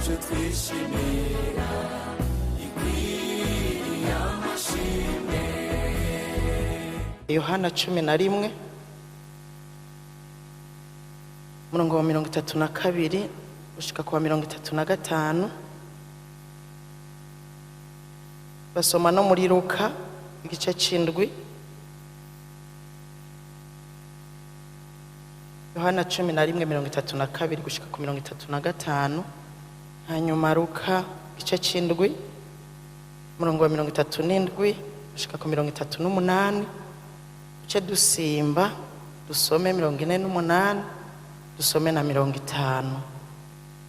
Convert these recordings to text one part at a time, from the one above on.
yacu twishimira ikwiriye amashimwe. Yohana 11 murongo wa 32 gushika kwa 35 basoma no muri Luka igice c'indwi. Yohana 11:32 gushika ku 35, hanyuma Luka igice c'indwi murongo wa 37 gushika ku 38. Duce dusimba dusome 48 dusome na 50.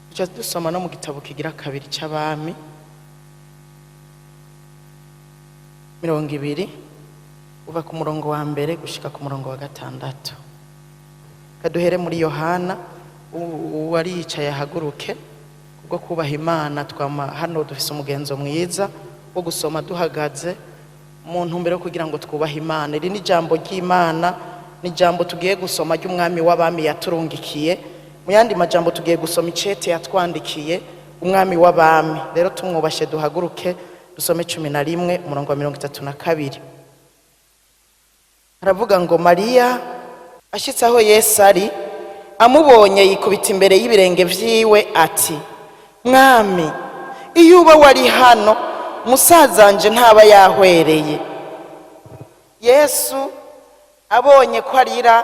Duce dusoma no mu gitabo kigira kabiri c'abami 20 uva ku murongo wa mbere gushika ku murongo wa 6. Kaduhere muri Yohana uwari yicaye haguruke kubwo kubaha Imana. Twama hano dufise umugenzo mwiza wo gusoma duhagaze mu ntumbero kugira ngo twubahe Imana. Iri ni jambo ry'Imana, ni jambo tugiye gusoma ry'umwami w'abami yaturungikiye. Mu yandi majambo tugiye gusoma icete yatwandikiye umwami w'abami. Rero tumwubashe duhaguruke dusome 11 umurongo wa 32. Aravuga ngo Mariya ashitse aho Yesu ari, amubonye yikubita imbere y'ibirenge vyiwe ati, Mwami, iyo uba wari hano musazanje ntaba yahwereye. Yesu abonye ko arira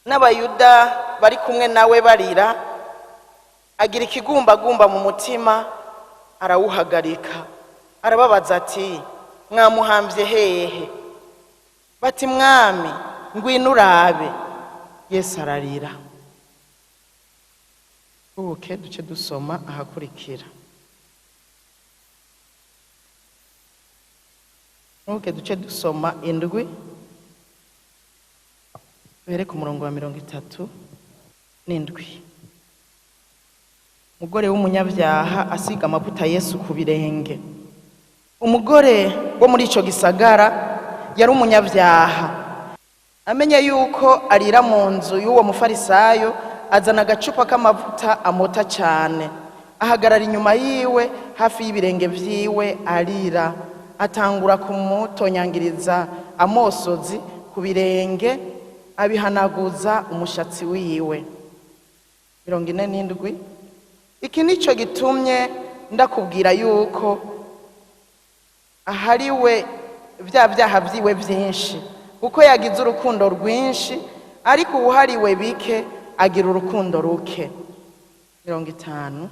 n'abayuda bari kumwe nawe barira, agira ikigumbagumba mu mutima, arawuhagarika, arababaza ati, mwamuhamvye hehe? Bati, Mwami, ngwino urabe. Yesu ararira. Ubuke duce dusoma ahakurikira. Ubuke duce dusoma 7 bere ku murongo wa 37. Umugore w'umunyabyaha asiga amavuta Yesu ku birenge. Umugore wo muri ico gisagara yari umunyabyaha. Amenye yuko arira mu nzu y'uwo mufarisayo, azana agacupa k'amavuta amota cyane, ahagarara inyuma yiwe hafi y'ibirenge vyiwe arira, atangura kumutonyangiriza amosozi ku birenge, abihanaguza umushatsi wiwe. 47. Iki nico gitumye ndakubwira yuko ahariwe vya vyaha vyiwe vyinshi, kuko yagize urukundo rwinshi, ariko uwuhariwe bike agira urukundo ruke. 50.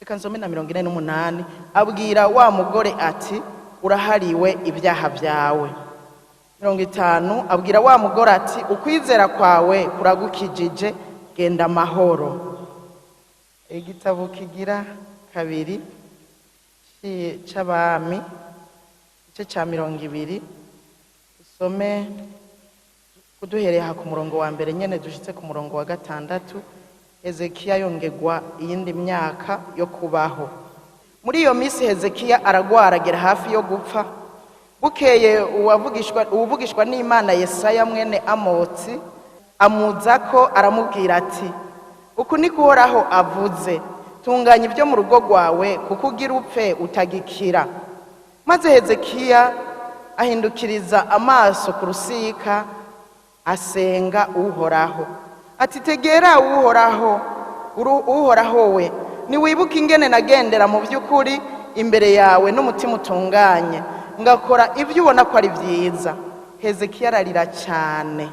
Reka nsome na 48. Abwira wa mugore ati, urahariwe ibyaha vyawe. 50. Abwira wa mugore ati, ukwizera kwawe kuragukijije, genda amahoro. Igitabo kigira kabiri c'abami igice ca 20 usome kuduhereye ku murongo wa mbere nyene dushitse ku murongo wa 6. Hezekiya yongegwa iyindi myaka yo kubaho. Muri iyo misi Hezekiya aragwara agera hafi yo gupfa. Bukeye uwuvugishwa n'Imana Yesaya mwene Amosi amuzako aramubwira ati, uku ni kuhoraho avuze, tunganya ibyo mu rugo rwawe kuko ugira upfe utagikira. Maze Hezekiya ahindukiriza amaso ku rusika asenga Uhoraho ati, tegera Uhoraho we, niwibuka ingene nagendera mu by'ukuri imbere yawe n'umutima utunganye, ngakora ibyo ubona ko ari byiza. Hezekiya ararira cyane.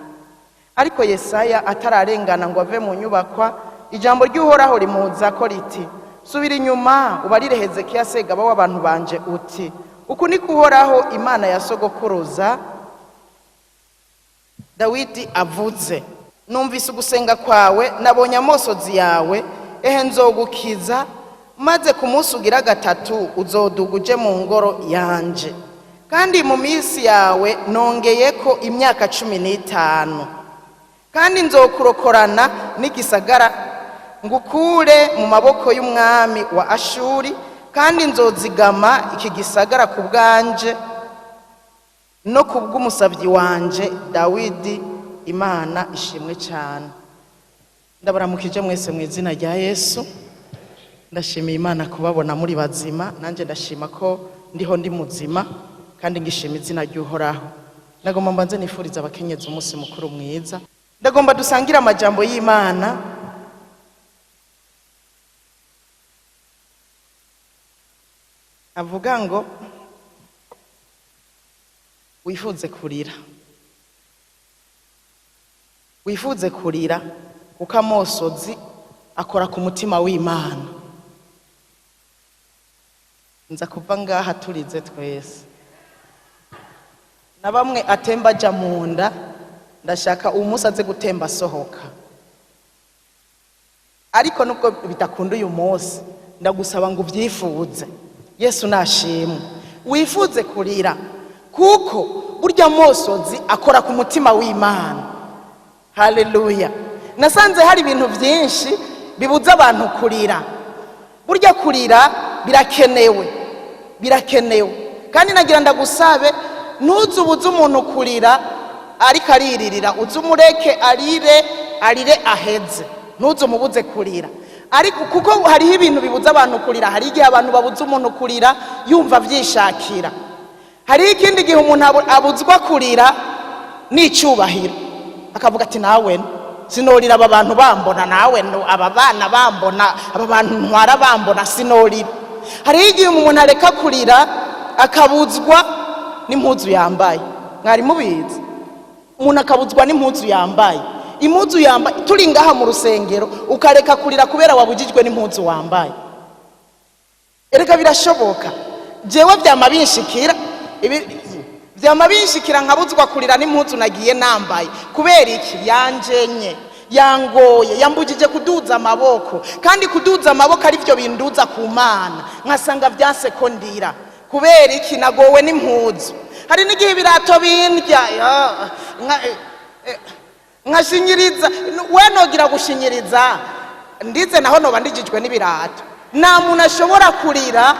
Ariko Yesaya atararengana ngo ave mu nyubakwa, ijambo ry'Uhoraho rimuza ko riti, subira inyuma ubarire Hezekiya segaba w'abantu banje uti, uku ni kuhoraho Imana ya sogokuruza Dawidi avuze, numvise ugusenga kwawe, nabonye amosozi yawe, ehe nzogukiza, maze ku munsi ugira 3 uzoduga uje mu ngoro yanje, kandi mu minsi yawe nongeyeko imyaka 15, kandi nzokurokorana n'igisagara ngukure mu maboko y'umwami wa Ashuri, kandi nzozigama iki gisagara ku bwanje no kubw'umusavyi wanje Dawidi. Imana ishimwe cyane. Ndabaramukije mwese mu izina rya Yesu. Ndashimiye Imana kubabona muri bazima, nanje ndashima ko ndiho ndi muzima kandi ngishima izina ry'Uhoraho. Ndagomba mbanze nifuriza abakenyezi umunsi mukuru mwiza. Ndagomba dusangira amajambo y'Imana. Avuga ngo wifuze kurira. Wifuze kurira kuko amosozi akora ku mutima w'Imana. Nza kuva ngaha turize twese. Na bamwe atemba aja munda, ndashaka umunsi aze gutemba asohoka. Ariko nubwo bitakunda uyu munsi, ndagusaba ngo uvyifuze. Yesu nashimwe. Wifuze kurira kuko burya amosozi akora ku mutima w'Imana. Haleluya. Nasanze hari ibintu byinshi bibuza abantu kurira. Burya kurira birakenewe. Kandi nagira ndagusabe ntuzubuze umuntu kurira ariko ariririra, uzumureke arire aheze. Ntuzumubuze kurira. Ariko kuko hariho ibintu bibuza abantu kurira, hari igihe abantu babuza umuntu kurira yumva vyishakira. Hari ikindi gihe umuntu abuzwa kurira n'icyubahiro. Akavuga ati nawe sinorira aba bantu bambona, nawe aba bana bambona, aba bantu ntwara bambona, sinorira. Hari igihe umuntu areka kurira akabuzwa n'impuzu yambaye. Mwari mubizi? Umuntu akabuzwa n'impuzu yambaye. Impuzu yambaye turi ngaha mu rusengero ukareka kurira kubera wabujijwe n'impuzu wambaye. Erega birashoboka. Jewe vyama binshikira nkabuzwa kurira n'impuzu nagiye nambaye. Kubera iki? Yanjenye, yangoye, yambujije kuduza amaboko. Kandi kuduza amaboko ari byo binduza ku Mana. Nkasanga vyase ko ndira. Kubera iki? Nagowe n'impuzu. Hari n'igihe birato bindya. Nkashinyiriza. We nogira gushinyiriza. Ndize naho noba ndijijwe n'ibirato. Nta muntu ashobora kurira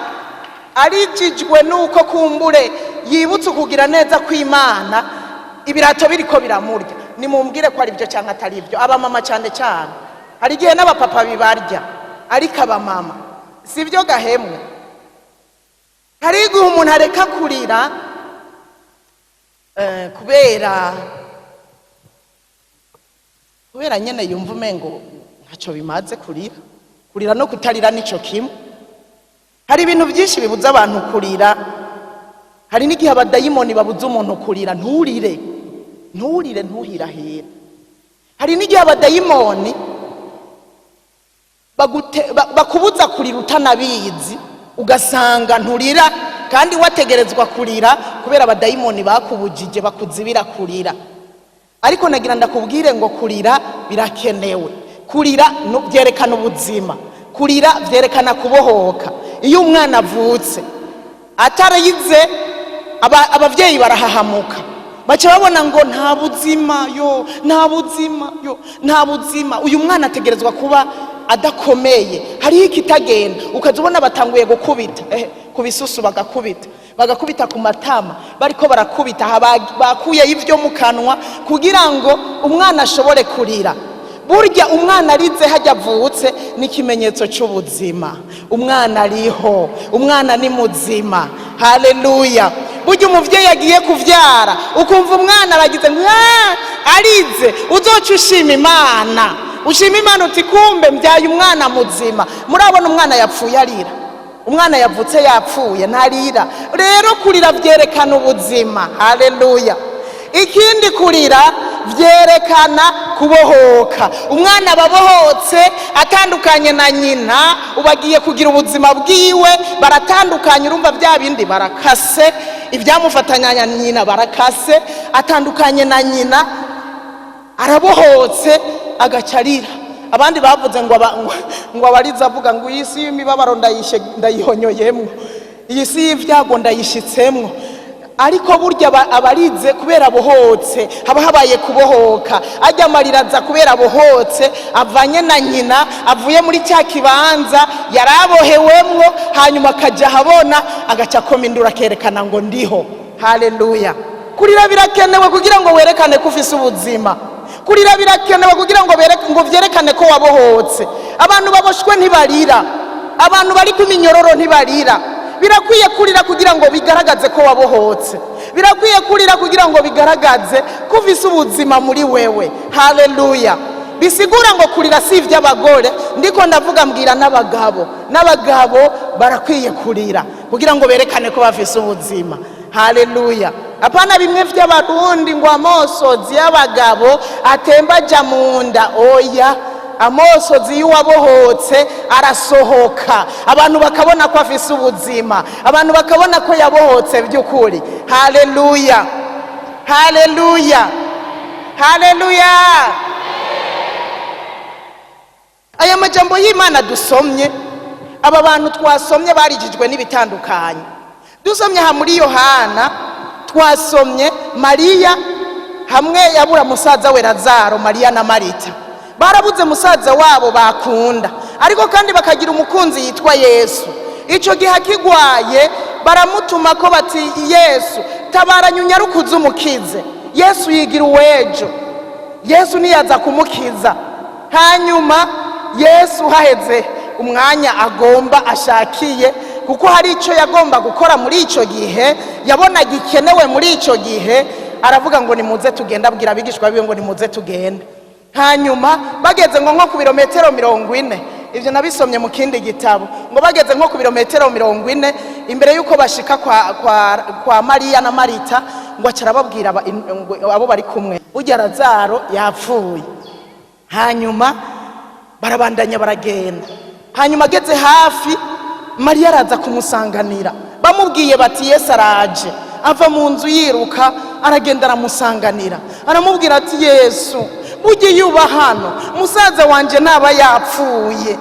arijijwe nuko kumbure yibutse kugira neza kw'Imana ibirato biriko biramurya. Nimumbwire ko ari byo cyangwa atari ibyo. Aba mama cyane cyane. Hari igihe n'abapapa bibarya. Ariko aba mama sivyo gahemwe. Hari igihe umuntu areka kurira kubera nyene yumva umengo ntaco bimaze kurira no kutarira nico kimwe. Hari ibintu byinshi bibuza abantu kurira. Hari n'igihe abadayimoni babuza umuntu kurira. Nturire ntuhirahira. Hari n'igihe abadayimoni bakubuza kurira utanabizi, ugasanga nturira kandi wategerezwa kurira kubera abadayimoni bakubujije bakuzibira kurira. Ariko nagira ndakubwire ngo kurira birakenewe. Kurira byerekana ubuzima. Kurira byerekana kubohoka. Iyo umwana avutse atarayize abavyeyi barahahamuka. Baca babona ngo nta buzima. Uyu mwana ategerezwa kuba adakomeye. Hariho ikitagenda. Ukazubona batanguye gukubita. Kubisusu bagakubita ku matama. Bariko barakubita bakuye ivyo mu kanwa kugira ngo umwana ashobore kurira. Burya umwana arize hajya avutse n'ikimenyetso cy'ubuzima. Umwana ariho, umwana ni muzima. Haleluya. Burya umuvyeyi agiye kuvyara ukumva umwana aragize arize, uzoca ushima Imana. Ushima Imana uti kumbe mbyaye umwana muzima. Murabona umwana yapfuye arira. Umwana yavutse yapfuye ntarira. Rero kurira vyerekana ubuzima. Haleluya. Ikindi kurira vyerekana kubohoka. Umwana babohotse atandukanye na nyina, ubagiye kugira ubuzima bwiwe, baratandukanye. Urumva bya bindi barakase, ibyamufatanya na nyina barakase, atandukanye na nyina, arabohotse agacarira. Abandi bavuze ngo abariza avuga ngo iyi si y'imibabaro ndayihonyoyemwo, iyi si y'ivyago ndayishitsemwo. Ariko burya abarize kubera abohotse, haba habaye kubohoka. Ajya amariraza kubera abohotse, avanye na nyina, avuye muri cya kibanza yarabohewemwo, hanyuma akaja habona agaca komindura kerekana ngo ndiho. Haleluya. Kurira birakenewe kugira ngo werekane ko ufise ubuzima. kurira birakenewe kugira ngo vyerekane ko wabohotse. Abantu baboshwe ntibarira, abantu bari ku minyororo ntibarira. Birakwiye kurira kugira ngo bigaragaze ko wabohotse, birakwiye kurira kugira ngo bigaragaze ko ufise ubuzima muri wewe. Haleluya. Bisigura ngo kurira si ivy'abagore, ndiko ndavuga mbwira n'abagabo. N'abagabo barakwiye kurira kugira ngo berekane ko bafise ubuzima. Haleluya. Apana bimwe vy'abarundi ngo amosozi y'abagabo atemba ja munda. Oya, amosozi y'uwabohotse arasohoka, abantu bakabona ko afise ubuzima, abantu bakabona ko yabohotse by'ukuri. Haleluya, haleluya, haleluya. Aya majambo y'Imana dusomye, aba bantu twasomye barijijwe n'ibitandukanye. Dusomye ha muri Yohana twasomye Mariya hamwe yabura musaza we Lazaro, Mariya na Marita. Barabuze musaza wabo bakunda, ariko kandi bakagira umukunzi yitwa Yesu. Ico gihe akigwaye baramutuma ko bati, Yesu tabara nyunyarukuze umukize. Yesu yigira uwejo, Yesu niyaza kumukiza. Hanyuma Yesu haheze umwanya agomba ashakiye, kuko hari ico yagomba gukora muri ico gihe, yabona gikenewe muri ico gihe, aravuga ngo nimuze tugenda, abwira abigishwa biwe ngo nimuze tugende. Hanyuma bageze ngo nko ku birometero 40, ivyo nabisomye mu kindi gitabo, ngo bageze nko ku birometero 40 imbere yuko bashika kwa Mariya na Marita, ngo acara babwira abo bari kumwe, burya Lazaro yapfuye. Hanyuma barabandanya baragenda. Hanyuma ageze hafi, Mariya araza kumusanganira, bamubwiye bati Yesu araje. Ava mu nzu yiruka aragenda aramusanganira, aramubwira ati, Yesu burya yuba hano, musaza wanje naba yapfuye.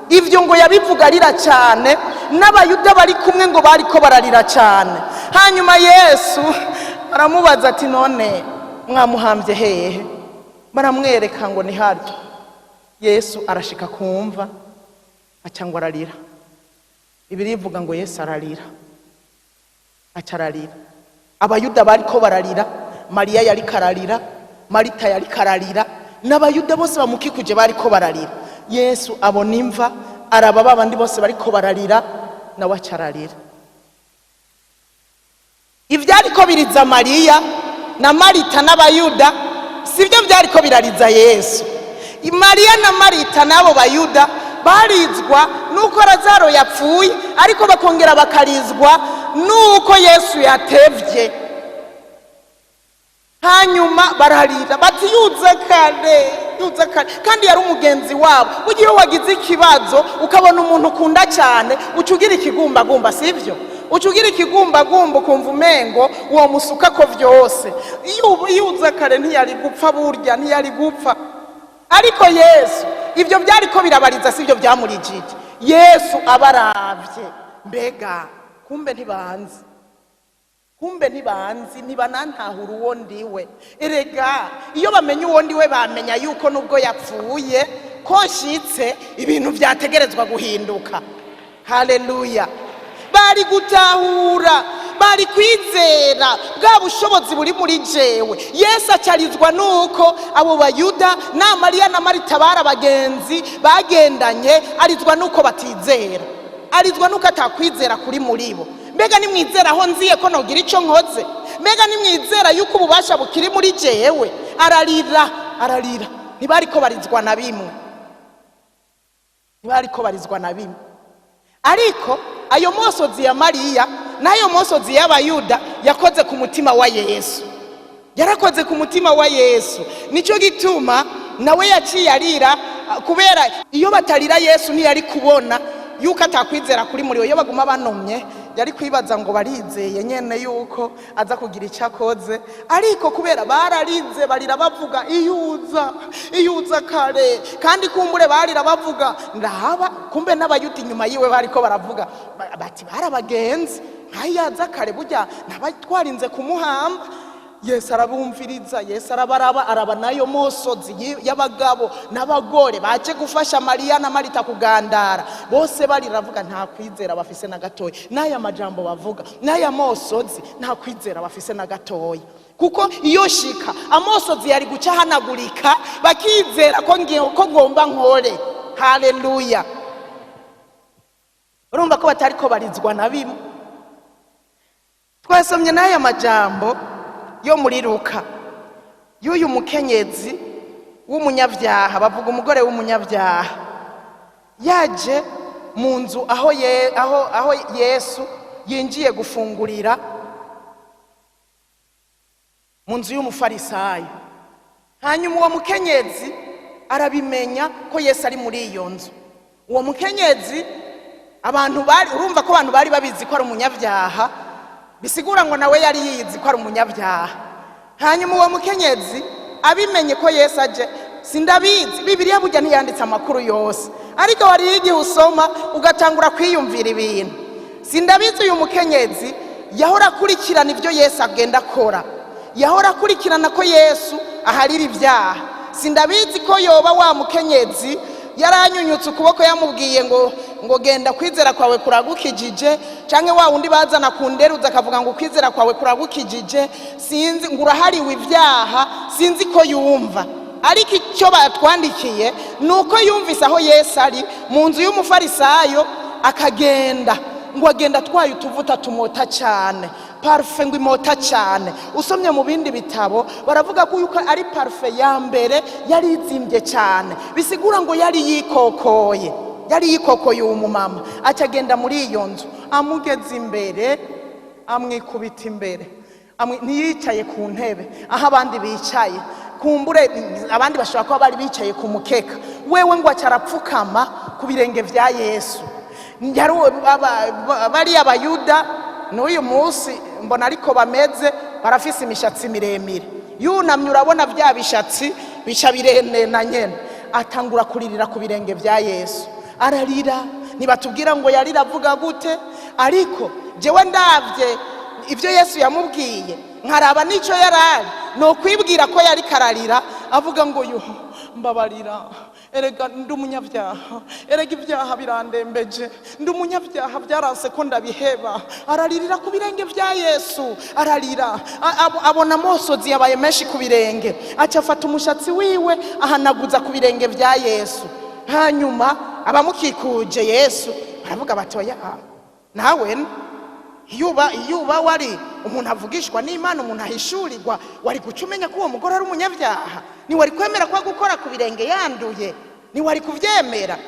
Ivyo ngo yabivuga arira cyane, n'abayuda bari kumwe ngo bariko bararira cyane. Hanyuma Yesu aramubaza ati, none mwamuhambye hehe? Baramwereka ngo ni haryo. Yesu arashika kumva acangwa ararira. Bibiri ivuga ngo Yesu ararira, acararira. Abayuda bariko bararira, Mariya yari kararira, Marita yari kararira, n'abayuda bose bamukikuje bariko bararira. Yesu abona imva, araba babandi bose bariko bararira, nawe acararira. Ivyariko biriza Mariya na Marita n'abayuda sivyo vyariko birariza Yesu. Mariya na Marita nabo bayuda barizwa nuko Lazaro yapfuye, ariko bakongera bakarizwa nuko Yesu yatevye. Hanyuma bararira bati, yuze kare, yuze kare. Kandi yari umugenzi wabo. Ugiye wagize ikibazo ukabona umuntu ukunda cyane, ucugira ikigumbagumba, sivyo? Ucugira ikigumbagumba kumva umengo uwo musuka ko vyose. Yuze kare ntiyari gupfa, burya ntiyari gupfa. Ariko Yesu ivyo byariko birabariza, sivyo byamurijije. Yesu abaravye, mbega kumbe ntibanzi, kumbe ntibanzi, ntibanantahura uwo ndiwe. Erega iyo bamenya uwo ndiwe bamenya yuko nubwo yapfuye ko nshitse ibintu vyategerezwa guhinduka. Haleluya. Bari gutahura, bari kwizera bwa bushobozi buri muri jewe. Yesu acarizwa nuko abo bayuda na Mariya na Marita barabagenzi bagendanye, arizwa nuko batizera, arizwa nuko atakwizera kuri muri bo. Mbega nimwizera aho nziye ko nogira ico nkoze? Mbega nimwizera yuko ububasha bukiri muri jewe? Ararira, ararira. Ntibariko barizwa na bimwe, ntibariko barizwa na bimwe. Ariko ayo mosozi ya Mariya n'ayo mosozi y'abayuda yakoze ku mutima wa Yesu, yarakoze ku mutima wa Yesu. Nico gituma nawe yaciye arira, kubera iyo batarira Yesu ntiyari kubona yuko atakwizera kuri muri we. Iyo baguma banomye yari kwibaza ngo barizeye nyene yuko aza kugira icyakoze, ariko kubera bararize barira bavuga, iyuza kare. Kandi kumbure barira bavuga ndahaba, kumbe n'abayuda inyuma yiwe bariko baravuga bati barabagenzi, nkayaza kare burya nabatwarinze kumuhamba. Yesu arabumviriza, Yesu arabaraba, araba nayo mosozi y'abagabo n'abagore baje gufasha Mariya na Marita kugandara. Bose bariravuga nta kwizera bafise na gatoya. N'aya majambo bavuga, n'aya mosozi nta kwizera bafise na gatoya. kuko iyo shika amosozi yari guca hanagurika bakizera ko ngomba nkore. Haleluya. Urumva ko batari ko barizwa na bimwe. Twasomye n'aya majambo yo muri Luka y'uyu mukenyezi w'umunyabyaha, bavuga umugore w'umunyabyaha yaje mu nzu aho Yesu yinjiye gufungurira mu nzu y'umufarisayo. Hanyuma uwo mukenyezi arabimenya ko Yesu ari muri iyo nzu. Uwo mukenyezi urumva ko abantu bari babizi ko ari umunyabyaha, bisigura ngo nawe yari yizi ko ari umunyabyaha. Hanyuma uwo mukenyezi abimenye ko Yesu aje, sindabizi Bibiliya burya ntiyanditse amakuru yose, ariko wari igihe usoma ugatangura kwiyumvira ibintu. Sindabizi uyu mukenyezi yahora akurikirana ibyo Yesu agenda akora, yahora akurikirana ko Yesu aharira ibyaha. Sindabizi ko yoba wa mukenyezi yaranyunyutse ukuboko yamubwiye ngo genda kwizera kwawe kuragukijije, canke wa wundi bazana kunderuza akavuga ngo kwizera kwawe kuragukijije, sinzi ngo urahariwe ibyaha, sinzi ko yumva. Ariko icyo batwandikiye nuko yumvise aho Yesu ari mu nzu y'umufarisayo, akagenda ngo agenda atwaye utuvuta tumota cyane, parufe ngo imota cyane. Usomye mu bindi bitabo baravuga ko yuko ari parufe ya mbere yari izimbye cyane, bisigura ngo yari yikokoye umumama. Acagenda muri iyo nzu, amugeze imbere, amwikubita imbere, ntiyicaye ku ntebe aho abandi bicaye, kumbure abandi bashobora kuba bari bicaye ku mukeka, wewe ngo acarapfukama ku birenge vya Yesu. Bari abayuda n'uyu munsi mbona ariko bameze, barafise imishatsi miremire. Yunamye urabona vya bishatsi bica birenena nyene, atangura kuririra ku birenge vya Yesu, ararira. Nibatubwira ngo yarira avuga gute, ariko jewe ndavye ibyo Yesu yamubwiye nkaraba nico yarari, no kwibwira ko yari kararira avuga ngo yo mbabarira, erega ndi umunyabyaha, erega ibyaha birandembeje, ndi umunyabyaha byaranse ko ndabiheba. Araririra ku birenge vya Yesu, ararira. Abona amosozi yabaye menshi ku birenge, aca afata umushatsi wiwe ahanaguza ku birenge vya Yesu. Hanyuma abamukikuje Yesu baravuga bati oya, nawe yuba wari umuntu avugishwa n'Imana, umuntu ahishurirwa, wari gucumenya ko uwo mugore ari umunyabyaha, ni wari kwemera ko gukora ku birenge yanduye, ni wari kuvyemera.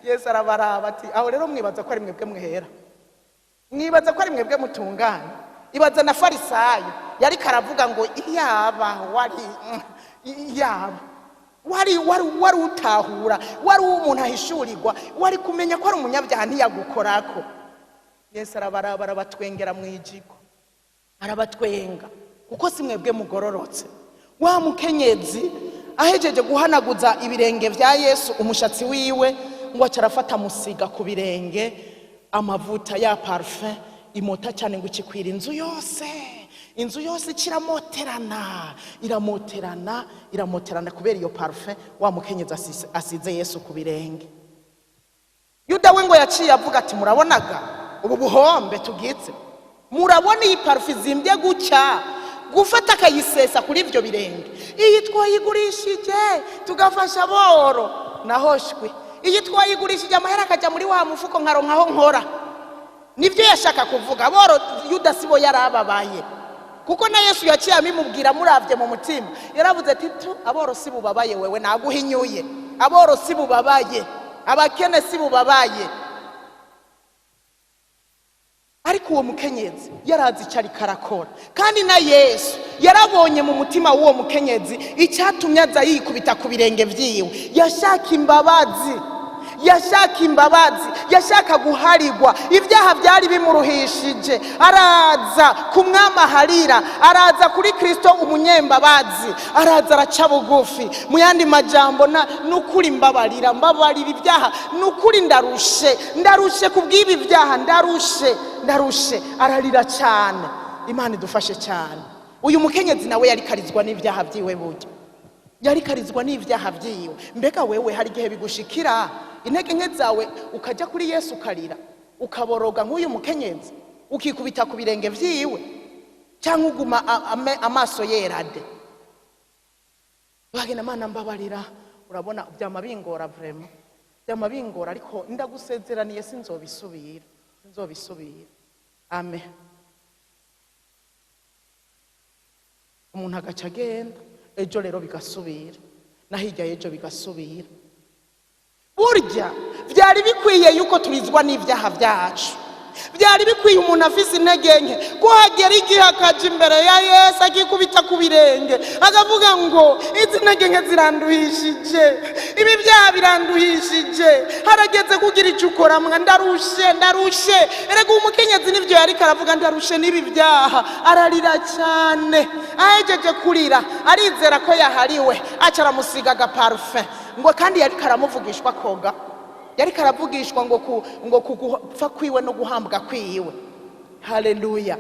Yesu arabaraba ati aho rero mwibaza ko ari mwebwe mwehera, mwibaza ko ari mwebwe mutungana. Ibaza na farisayo yari karavuga ngo wari utahura, wari umuntu ahishurirwa, wari kumenya ko ari umunyabyaha ntiyagukorako. Yesu arabaraba, arabatwengera mwijiko, arabatwenga kuko si mwebwe mugororotse. Wa mukenyezi ahejeje guhanaguza ibirenge vya Yesu umushatsi wiwe, ngo acarafata musiga ku birenge amavuta ya parfum imota cyane ngo ikikwira inzu yose iramoterana kubera iyo parfum wa mukenyezi asize Yesu ku birenge. Yuda we ngo yaciye avuga ati murabonaga ubu buhombe tugize, murabona iyi parfum zimbye gucya gufata akayisesa kuri ivyo birenge. Iyi twayigurishije tugafasha boro nahoshwe, iyi twayigurishije amahera akaja muri wa mufuko nkaronkaho nkora. Nivyo yashaka kuvuga. Boro Yuda sibo yarababaye, kuko na Yesu yaciye amimubwira muravye mu mutima, yaravuze ati aboro si bubabaye, wewe naguhinyuye. Aboro si bubabaye, abakene si bubabaye. Ariko uwo mukenyezi yarazi icari karakora, kandi na Yesu yarabonye mu mutima w'uwo mukenyezi icyatumye aza yikubita ku birenge vyiwe. Yashaka imbabazi, yashaka guharirwa ibyaha byari bimuruhishije. Araza kumwamaharira, araza kuri Kristo umunyembabazi, araza araca bugufi. Mu yandi majambo nukuri mbabarira ibyaha, nukuri ndarushe kubw'ibi byaha, ndarushe. Ararira cyane. Imana idufashe cyane. Uyu mukenyezi nawe yari karizwa n'ibyaha byiwe, buryo yari karizwa n'ibyaha byiwe. Mbega wewe hari gihe bigushikira intege nke zawe ukajya kuri Yesu ukarira, ukaboroga nk'uyu mukenyezi, ukikubita ku birenge vyiwe? cyangwa uguma amaso yerade bagena Mana mbabarira urabona byama bingora vraiment byama bingora ariko ndagusezeraniye sinzobisubira amen umuntu agaca agenda ejo rero bigasubira na hirya y'ejo bigasubira burya byari bikwiye yuko turizwa n'ibyaha byacu byari bikwiye umuntu afise intege nke ko hagera igihe akaja imbere ya Yesu akikubita ku birenge akavuga ngo izi ntege nke ziranduhishije ibi byaha biranduhishije harageze kugira icyo ukora mwa ndarushe erega umukenyezi nivyo yari karavuga ndarushe n'ibi byaha ararira cyane ahejeje kurira arizera ko yahariwe aca aramusiga agaparufe ngo kandi yari karamuvugishwa koga yari karavugishwa ngo kugupfa kwiwe no guhambwa kwiwe haleluya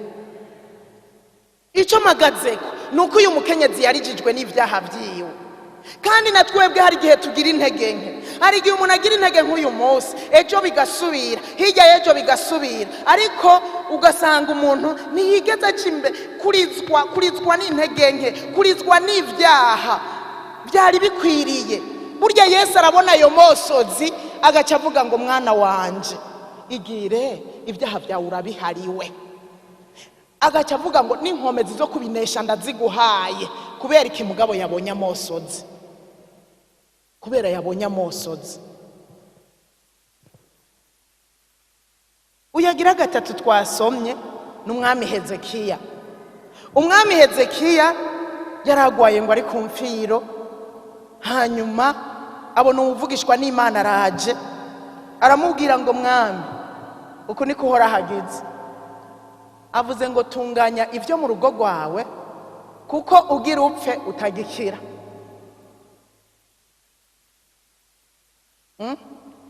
icyo magazeko nuko uyu mukenyezi yarijijwe n'ibyaha byiwe kandi natwebwe hari gihe tugira intege nke hari gihe umuntu agira intege nk'uyu munsi ejo bigasubira hirya y'ejo bigasubira ariko ugasanga umuntu ntiyigeze acimbe kurizwa n'intege nke kurizwa n'ibyaha byari bikwiriye burya Yesu arabona ayo mosozi agaca avuga ngo mwana wanje igire ibyaha byawe urabihariwe agaca avuga ngo n'inkomezi zo kubinesha ndaziguhaye kubera iki mugabo yabonye amosozi kubera yabonye amosozi uyagira gatatu twasomye n'umwami Hezekiya umwami Hezekiya yaragwaye ngo ari ku mfiro hanyuma abona umuvugishwa n'Imana araje aramubwira ngo mwami uko niko uhora hageze avuze ngo tunganya ibyo mu rugo rwawe kuko ugira upfe utagikira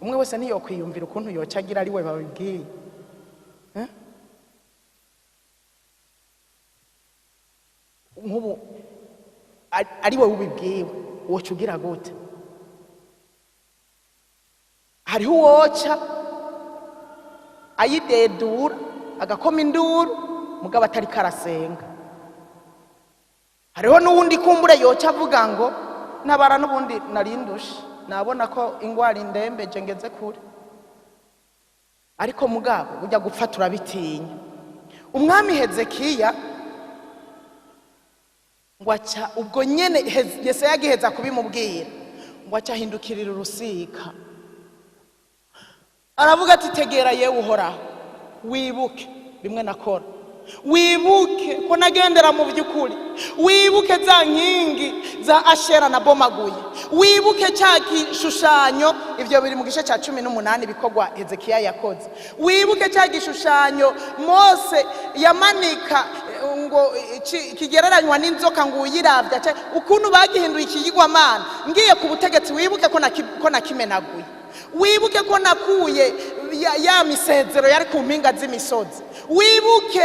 umwe wese niyo kwiyumvira ukuntu yocagira ari we babibwiye nk'ubu ari we ubibwiwe woca ugira gute hariho uwoca ayidedura agakoma induru mugabo atari karasenga hariho n'uwundi kumbure yoca avuga ngo nabara n'ubundi narindushe nabona ko ingwara indembeje ngeze kure ariko mugabo ujya gupfa turabitinya umwami Hezekiya ngo aca ubwo nyene Yesaya yagiheza kubimubwira ngo aca ahindukirira urusika aravuga ati tegera yewe uhoraho wibuke bimwe nakora wibuke ko nagendera mu by'ukuri wibuke za nkingi za Ashera na bomaguye wibuke cya gishushanyo ivyo biri mu gice cya 18 bikogwa Hezekiya yakoze wibuke cya gishushanyo Mose yamanika ngo kigereranywa n'inzoka ngo uyiravya ukuntu bagihinduye ikigirwamana ngiye ku butegetsi wibuke ko nakimenaguye wibuke ko nakuye ya misezero yari ku mpinga z'imisozi wibuke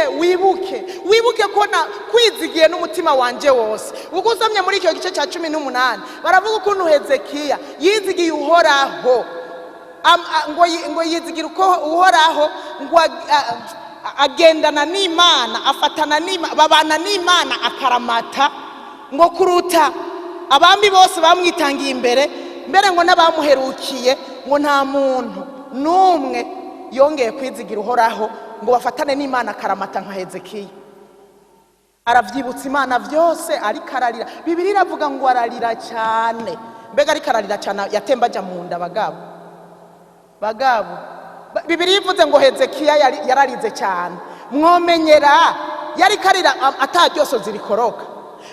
ko kwizigiye n'umutima wanje wose ugusomye muri icyo gice cya 18 baravuga ukuntu Hezekiya yizigiye uhoraho ngo yizigira uko uhoraho ngo agendana n'Imana afatana n'Imana babana n'Imana akaramata ngo kuruta abami bose bamwitangiye imbere ngo n'abamuherukiye ngo nta muntu n'umwe yongeye kwizigira uhoraho ngo bafatane n'Imana akaramata nka Hezekiya aravyibutsa Imana byose ariko ararira Bibiliya iravuga ngo ararira cyane mbega ariko ararira cyane yatemba ajya mu nda bagabo Bibiliya ivuze ngo Hezekiya yararize cyane mwomenyera yari karira ataryoso zirikoroka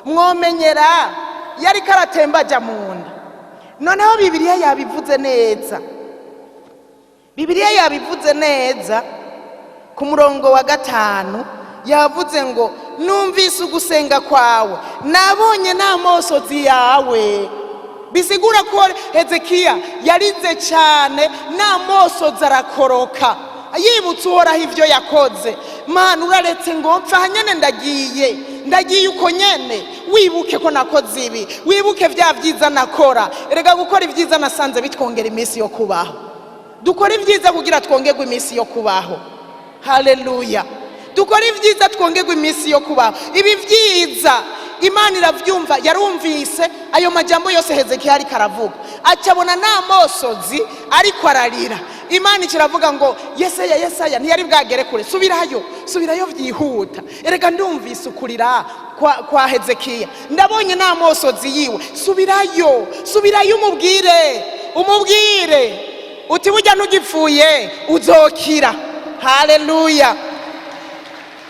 mwomenyera yari karatemba ajya mu nda noneho Bibiliya yabivuze neza ku murongo wa 5 yavuze ngo numvise ugusenga kwawe nabonye n'amosozi yawe bisigura ko Hezekiya yarize cyane n'amosozi arakoroka yibutse uhoraho ivyo yakoze Mana uraretse ngo mpfa hanyene ndagiye uko nyene wibuke ko nakoze ibi wibuke vya vyiza nakora erega gukora ivyiza nasanze bitwongera iminsi yo kubaho dukora ivyiza kugira twongerwe iminsi yo kubaho haleluya dukora ibyiza twongerwa iminsi yo kubaho. Ibi byiza Imana iravyumva, yarumvise ayo majambo yose Hezekiya ariko aravuga, acabona n'amosozi ariko ararira. Imana ikiravuga ngo Yesaya ntiyari bwagere kure, subirayo vyihuta, erega ndumvise ukurira kwa Hezekiya, ndabonye n'amosozi yiwe, subirayo umubwire uti burya ntugipfuye uzokira. Haleluya,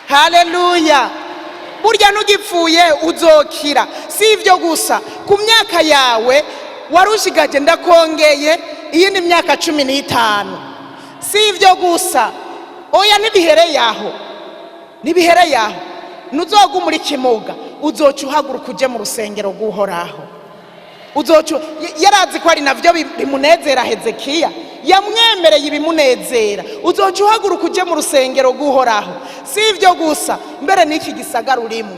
haleluya, burya ntugipfuye uzokira. Si ivyo gusa, ku myaka yawe warushigaje ndakongeye iyindi myaka 15. Si ivyo gusa, oya nibihereye aho, nuzoga muri kimuga, uzoca uhaguruka uje mu rusengero guhoraho. Uzoca yarazi ko ari navyo bimunezera Hezekiya, yamwemereye ibimunezera. Uzoca uhaguruka uje mu rusengero guhoraho. Si ivyo gusa, mbere n'iki gisagara urimo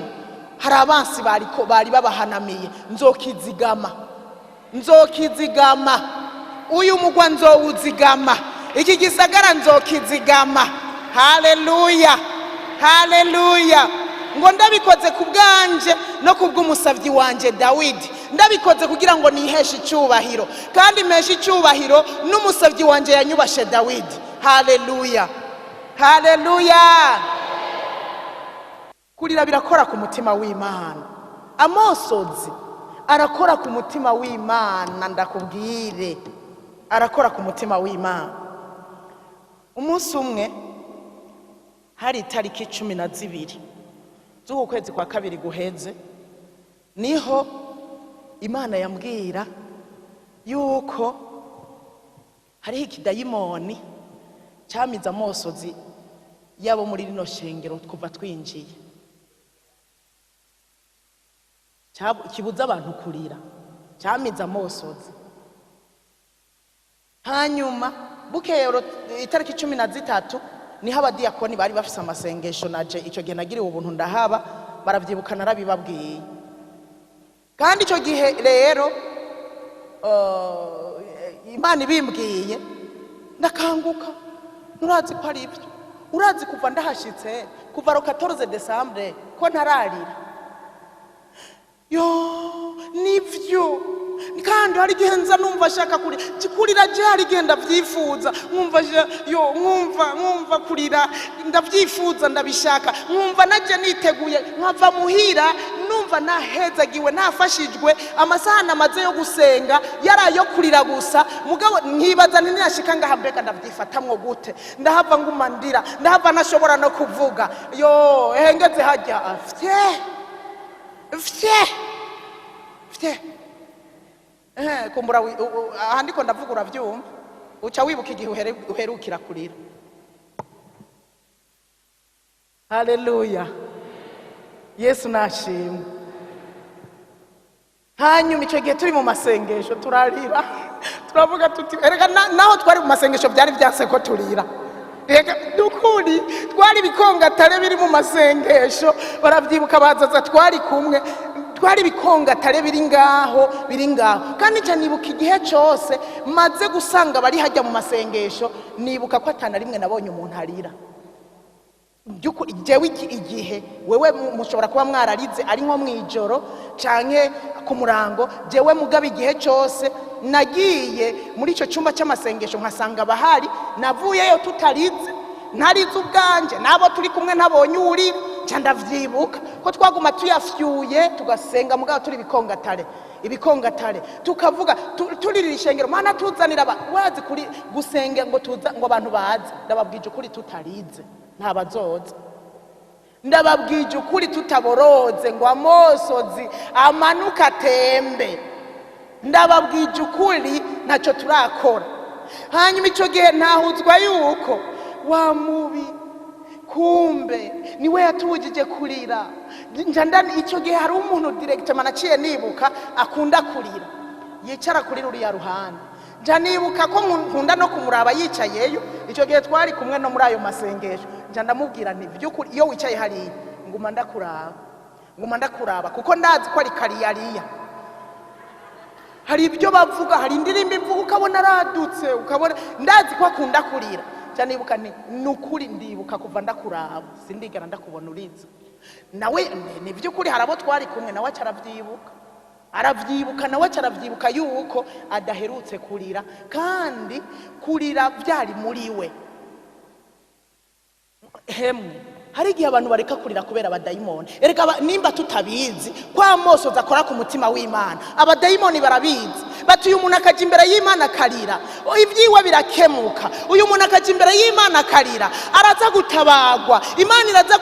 hari abansi bari babahanamiye, nzokizigama, uyu mugwa nzowuzigama, iki gisagara nzokizigama. Haleluya, haleluya. Ngo ndabikoze ku bwanje no kubw'umusavyi wanje Dawidi, ndabikoze kugira ngo niheshe icyubahiro, kandi mpeshe icyubahiro n'umusavyi wanje yanyubashe Dawidi. Haleluya, haleluya. Kurira birakora ku mutima w'Imana. Amosozi arakora ku mutima w'Imana, ndakubwire, arakora ku mutima w'Imana. Umunsi umwe hari itariki 12 z'ukwezi kwa kabiri guheze, niho Imana yambwira yuko hariho ikidayimoni cyamiza amosozi yabo muri rino shengero kuva twinjiye, kibuza abantu kurira, cyamiza amosozi. Hanyuma bukeye itariki 13 niho abadiyakoni bari bafise amasengesho, naje icyo gihe nagiriwe ubuntu ndahaba, baravyibuka narabibabwiye. Kandi icyo gihe rero Imana ibimbwiye ndakanguka, nurazi ko ari ibyo, urazi kuva ndahashitse kuva 14 Decembre ko ntararira. Nivyo, kandi hari gihe nza numva shaka kurira je, hari gihe ndavyifuza, mwumva kurira ndavyifuza, ndabishaka, mwumva naje niteguye, nkava muhira numva nahezagiwe, nafashijwe, amasaha namaze yo gusenga yarayo kurira gusa. Mugabo nkibaza ninashika ngaha mbega ndavyifatamwo gute, ndahava ngumandira, ndahava nashobora no kuvuga. Engeze hajya afite kumbura ahandiko ndavuga uravyumva, uca wibuka igihe uherukira kurira. Haleluya, Yesu nashimwe. Hanyuma icyo gihe turi mu masengesho turarira, turavuga tuti erega naho twari mu masengesho byari byase ko turira. Ega dukuri twari bikongatare biri mu masengesho, baravyibuka bazaza twari kumwe, twari bikongatare biri ngaho. Kandi cyane nibuka igihe cyose maze gusanga bari hajya mu masengesho, nibuka ko atana rimwe nabonye umuntu arira. Jewe igihe wewe mushobora kuba mwararize ari nko mwijoro canke ku murango, jewe mugabe igihe cyose nagiye muri ico cyumba cy'amasengesho nkasanga bahari, navuyeyo tutarize, ntarize ubwanje, nabo turi kumwe ntabonye urira, ndavyibuka ko twaguma tuyafyuye tugasenga, mugabo turi ibikongatare tukavuga turirira ishengero, Mana tuzanira wazi kuri gusenge ngo tuza ngo abantu baze. Ndababwije ukuri tutarize ntabazoza, ndababwije ukuri tutaboroze ngo amosozi amanuka tembe, ndababwije ukuri ntacyo turakora. Hanyuma icyo gihe ntahuzwa yuko wa mubi kumbe niwe yatubujije kurira. Njandani icyo gihe hari umuntu directeur manaciye nibuka akunda kurira, yicara kuri ruriya ruhande, njanibuka ko nkunda no kumuraba yicayeyo. Icyo gihe twari kumwe no muri ayo masengesho, ndamubwira nti by'ukuri iyo wicaye hari nguma ndakuraba kuko ndazi ko ari kariyariya. Hari ibyo bavuga, hari indirimbo ivuga ukabona aradutse, ukabona ndazi ko akunda kurira. cyanibuka nukuri ndibuka kuva ndakuraba sindigera ndakubona uriza nawe ni byukuri harabo twari kumwe nawe aravyibuka nawe aravyibuka yuko adaherutse kurira kandi kurira byari muri we. Hemwe hari igihe abantu bareka kurira kubera abadayimoni. Erega nimba tutabizi kwa Amosozi akora ku mutima w'Imana, abadayimoni barabizi. Bati uyu muntu akaja imbere y'Imana akarira, ibyiwe birakemuka. Uyu muntu akaja imbere y'Imana akarira, araza gutabagwa. Imana iraza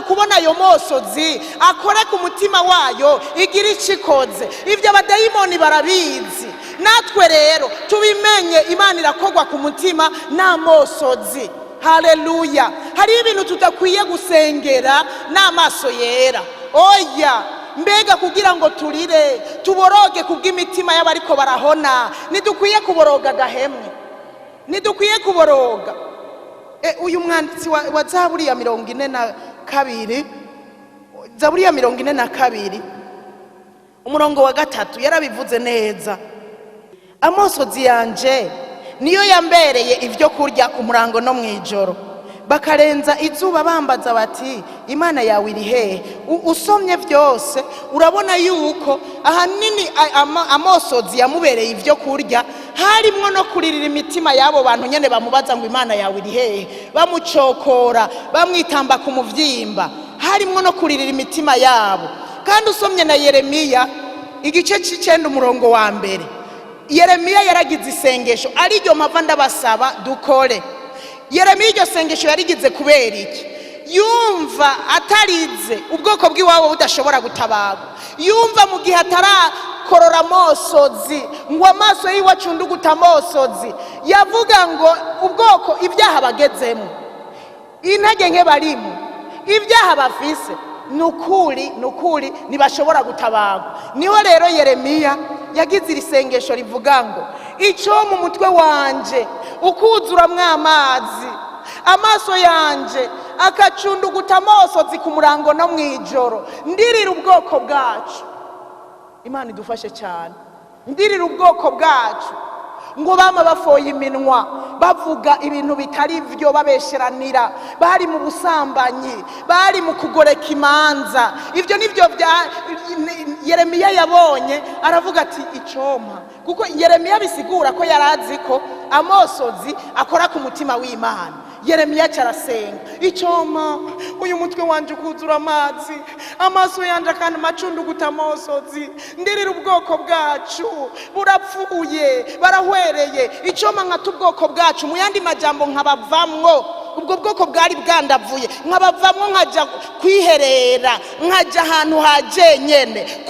kubona ayo Amosozi akora ku mutima wayo igira icikoze. Ivyo abadayimoni barabizi. Natwe rero tubimenye Imana irakogwa ku mutima na Amosozi. Haleluya. Hari ibintu tutakwiye gusengera n'amaso yera. Oya, mbega kugira ngo turire tuboroge kubw'imitima y'abariko barahona, nidukwiye kuboroga gahemwe, nidukwiye kuboroga. Uyu mwanditsi wa Zaburi ya 42, Zaburi ya 42 umurongo wa 3 yarabivuze neza. Amosozi yanje niyo yambereye ivyo kurya umurango no mwijoro, bakarenza izuba bambaza bati Imana yawe iri hehe. Usomye vyose urabona yuko ahanini Amosozi yamubereye ivyo kurya, harimwo no kuririra imitima yabo bantu nyene bamubaza ngo Imana yawe iri hehe, bamucokora bamwitamba ku muvyimba, harimwo no kuririra imitima yabo. Kandi usomye na Yeremiya igice c'9 umurongo wa mbere, Yeremiya yaragize isengesho ariryo mpava ndabasaba dukore. Yeremiya iryo sengesho yarigize kubera iki? Yumva atarize ubwoko bw'iwabo budashobora gutabagwa, yumva mu gihe atarakorora Amosozi ngo amaso yiwe acunduguta Amosozi, yavuga ngo ubwoko ibyaha bagezemo, intege nke barimo, ibyaha bafise, nukuri ntibashobora gutabagwa. Niho rero Yeremiya yagize irisengesho rivuga ngo ico mu mutwe wanje ukuzuramwe amazi, amaso yanje akacunduguta Amosozi ku murango no mwijoro, ndirira ubwoko bwacu. Imana idufashe cyane. Ndirira ubwoko bwacu ngo bama bafoye iminwa bavuga ibintu bitari vyo, babesheranira, bari mu busambanyi, bari mu kugoreka imanza. Ivyo nivyo Yeremiya yabonye, aravuga ati icoma, kuko Yeremiya bisigura ko yarazi ko Amosozi akora ku mutima w'Imana. Yeremiya cyarasenga, icoma uyu mutwe wanje ukuzura amazi, amaso yanje kandi macunduguta Amosozi, ndirira ubwoko bwacu burapfuye barahwereye. Icoma nkata ubwoko bwacu, mu yandi majambo nkabavamwo, ubwo bwoko bwari bwandavuye nkabavamwo, nkaja kwiherera, nkaja ahantu hajenyene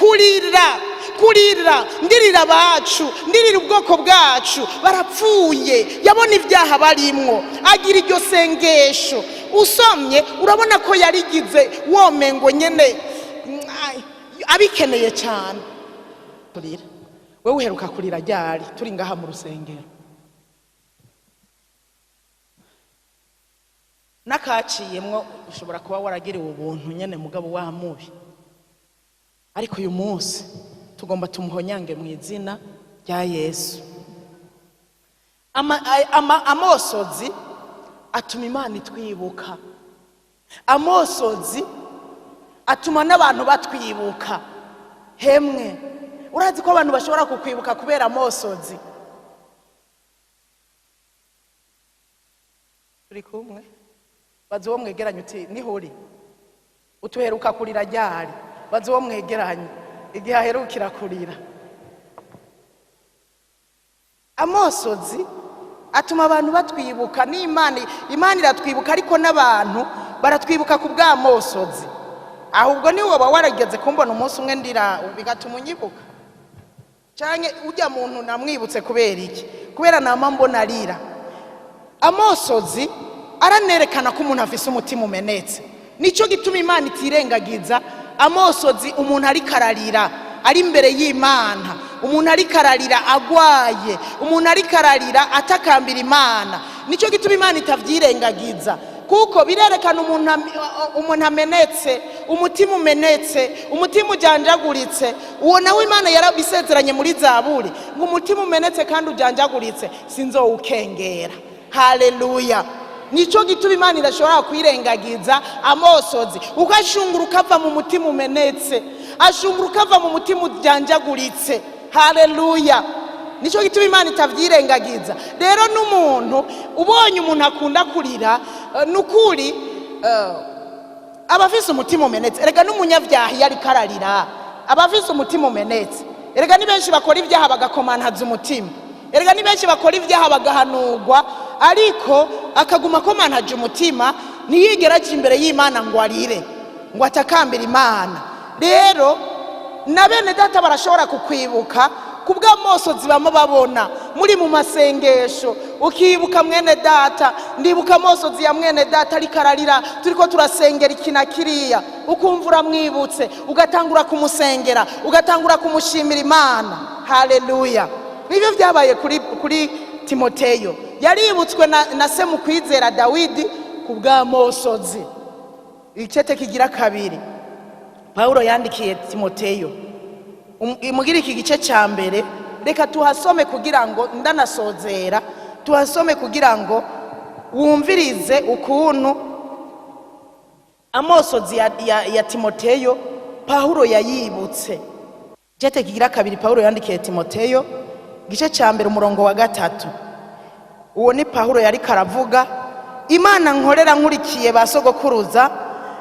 kurira, ndirira abacu, ndirira ubwoko bwacu barapfuye. Yabona ibyaha barimwo, agira iryo sengesho. Usomye urabona ko yarigize womengo nyene abikeneye cyane. Kurira, wewe uheruka kurira ryari turi ngaha mu rusengero? Nakaciyemwo ushobora kuba waragiriwe ubuntu nyene mugabo wa mubi, ariko uyu munsi tugomba tumuhonyange mu izina rya Yesu. Amosozi atuma Imana itwibuka, Amosozi atuma n'abantu batwibuka. Hemwe urazi ko abantu bashobora kukwibuka kubera Amosozi? Turi kumwe? Bazi uwo mwegeranye uti nihuri utuheruka kurira ryari? Bazi uwo mwegeranye igihe aherukira kurira. Amosozi atuma abantu batwibuka, n'Imana iratwibuka, ariko n'abantu baratwibuka ku bwa Amosozi. Ahubwo ni wowe warageze kumbona umunsi umwe ndira bigatuma unyibuka, canke ujya muntu namwibutse kubera iki? Kubera nama mbona arira. Amosozi aranerekana ko umuntu afise umutima umenetse. Nico gituma Imana itirengagiza Amosozi. Umuntu ari kararira ari imbere y'Imana, umuntu ari kararira agwaye, umuntu ari kararira atakambira Imana. Nico gituma Imana itavyirengagiza, kuko birerekana umuntu amenetse, umutima umenetse, umutima ujanjaguritse. Uwo nawe Imana yarabisezeranye muri Zaburi ngo umutima umenetse kandi ujanjaguritse sinzowukengera. Haleluya. nico gituma Imana irashobora kwirengagiza amosozi uko ashunguruka ava mu mutima umenetse, ashunguruka ava mu mutima ujyanjaguritse. Haleluya! Nico gituma Imana itavyirengagiza. Rero n'umuntu ubonye umuntu akunda kurira nukuri abafise umutima umenetse. Erega n'umunyavyaha yari kararira abafise umutima umenetse. Erega ni benshi bakora ibyaha bagakomantaza umutima. Erega ni benshi bakora ibyaha bagahanurwa ariko akaguma komantaje umutima, ntiyigera aje imbere y'Imana ngo arire ngo atakambira Imana. Rero na bene data barashobora kukwibuka kubw'amosozi bamo babona muri mu masengesho, ukibuka mwene data, ndibuka amosozi ya mwene data ari kararira turiko turasengera ikina kiriya, ukumva uramwibutse ugatangura kumusengera, ugatangura kumushimira Imana. Haleluya! Nibyo byabaye kuri Timoteyo, yaributswe na se mu kwizera Dawidi kubw'amosozi. Icete kigira kabiri Paulo yandikiye Timoteyo, mugira iki gice cya mbere, reka tuhasome kugira ngo ndanasozera, tuhasome kugira ngo wumvirize ukuntu amosozi ya Timoteyo Paulo yayibutse. Icete kigira kabiri Paulo yandikiye Timoteyo, gice cya mbere umurongo wa 3. Uwo ni Paulo yari karavuga, Imana nkorera nkurikiye basogokuruza,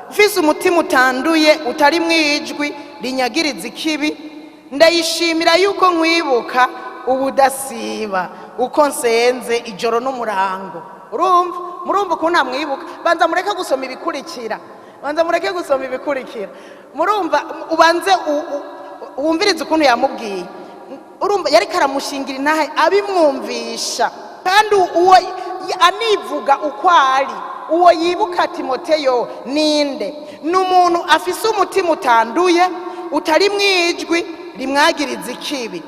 mfise umutima utanduye utari mwijwi rinyagiriza ikibi, ndayishimira yuko nkwibuka ubudasiba uko nsenze ijoro n'umurango. Murumva ukuntu amwibuka. Banza mureke gusoma ibikurikira, murumva ubanze wumvirize ukuntu yamubwiye. Urumva yari karamushingira intahe abimwumvisha, kandi uwo anivuga uko ari. Uwo yibuka Timoteyo ninde? N'umuntu afise umutima utanduye utari mwijwi rimwagiriza ikibi,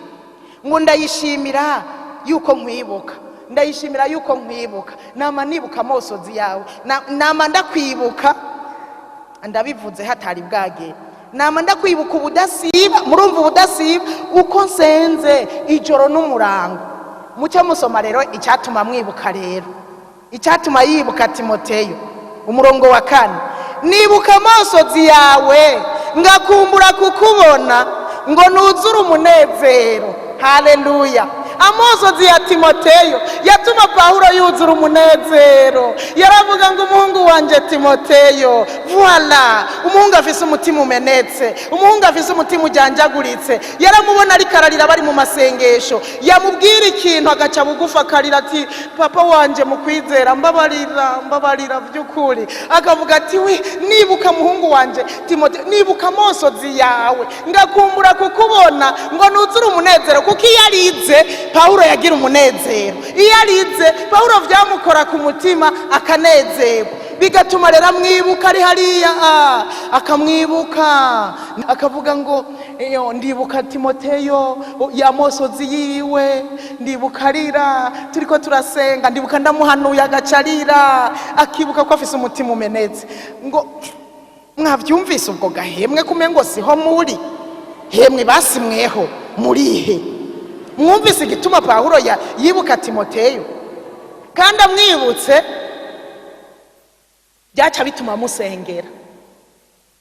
ngo ndayishimira yuko nkwibuka, ndayishimira yuko nkwibuka. Nama nibuka amosozi yawe, nama ndakwibuka, ndabivuze hatari bwagera, nama ndakwibuka ubudasiba. Murumva ubudasiba uko nsenze ijoro n'umurango. Mucyo musoma rero icyatuma mwibuka, rero icyatuma yibuka Timoteyo, umurongo wa 4. Nibuka amosozi yawe ngakumbura kukubona, ngo nuzure umunezero. Haleluya! Amosozi ya Timoteyo yatuma Paulo yuzura umunezero. Yaravuga ngo umuhungu wanje Timoteyo, voilà, umuhungu afise umutima umenetse, umuhungu afise umutima ujyanjaguritse. Yaramubona ari kararira bari mu masengesho, yamubwira ikintu agaca bugufa karira ati, papa wanje mu kwizera, mbabarira by'ukuri. Akavuga ati, we nibuka muhungu wanje Timoteyo, nibuka amosozi yawe ngakumbura kukubona, ngo nuzure umunezero. Kuko iyo arize Paulo yagira umunezero, iyo arize Paulo vyamukora ku mutima akanezerwa, bigatuma rero amwibuka ari hariya, akamwibuka akavuga ngo ndibuka Timoteyo ya mosozi yiwe, ndibuka arira turiko turasenga, ndibuka ndamuhanuye agacarira, akibuka ko afise umutima umenetse. Ngo mwavyumvise ubwo gahemwe kumengo siho muri hemwe basimweho murihe? Mwumvise igituma Paulo yibuka Timoteyo, kandi amwibutse byaca bituma musengera,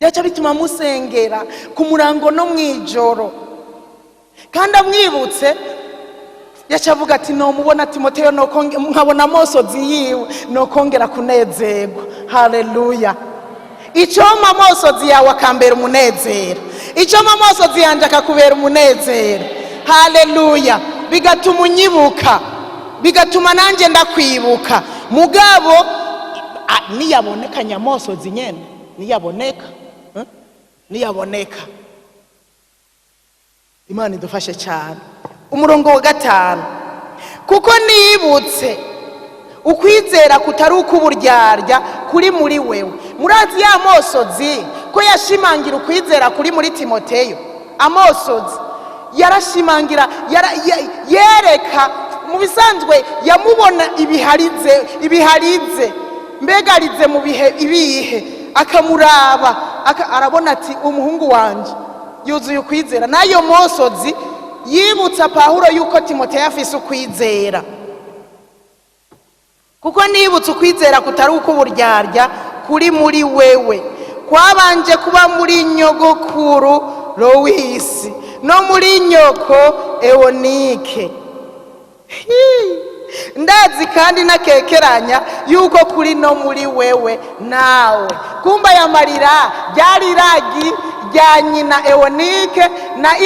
byaca bituma musengera ku murango no mwijoro. Kandi amwibutse yaca avuga ati, no mubona Timoteyo nkabona amosozi yiwe nokongera kunezerwa. Haleluya! Icoma amosozi yawe akambera umunezero, icoma amosozi yanje akakubera umunezero. Haleluya! Bigatuma unyibuka, bigatuma nanje ndakwibuka. Mugabo niyaboneka nyamosozi nyene, niyaboneka Imana idufashe cyane. Umurongo wa 5. Kuko nibutse ukwizera kutari ukuburyarya kuri muri wewe. Murazi ya amosozi ko yashimangira ukwizera kuri muri Timoteyo. Amosozi yarashimangira, yereka mu bisanzwe yamubona ibiharize mbegarize mu bihe ibihe, akamuraba arabona ati, umuhungu wanje yuzuye ukwizera. Nayo mosozi yibutsa Paulo yuko Timoteyo afise ukwizera. kuko nibutse ukwizera kutari uko uburyarya kuri muri wewe kwabanje kuba muri nyogokuru Loisi no muri nyoko Eonike. Ndazi kandi nakekeranya yuko kuri no muri wewe nawe. Kumba ya marira ryari ragi rya nyina Eonike na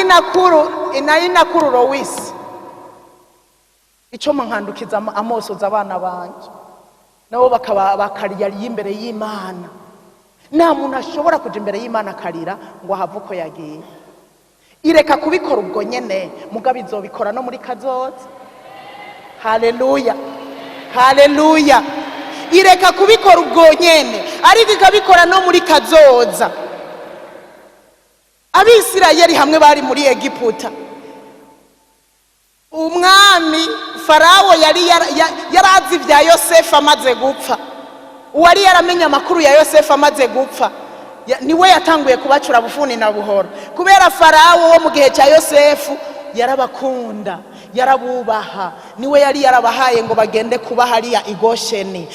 inakuru Loisi. Ico mankandukiza amosozi abana banje nabo bakarira imbere y'Imana. Nta muntu ashobora kuja imbere y'Imana akarira ngo have uko yagiye. Ireka kubikora ubwo nyene mugabo izobikora no muri kazoza. Haleluya, haleluya. Ireka kubikora ubwo nyene ariko ikabikora no muri kazoza. Abisirayeli hamwe bari muri Egiputa, umwami Farawo yarazi vya Yosefu amaze gupfa. Uwari yaramenya amakuru ya Yosefu amaze gupfa niwe yatanguye kubacura bufuni na buhoro, kubera Farawo wo mu gihe cya Yosefu yarabakunda yarabubaha, niwe yari yarabahaye ngo bagende kuba hariya i Gosheni,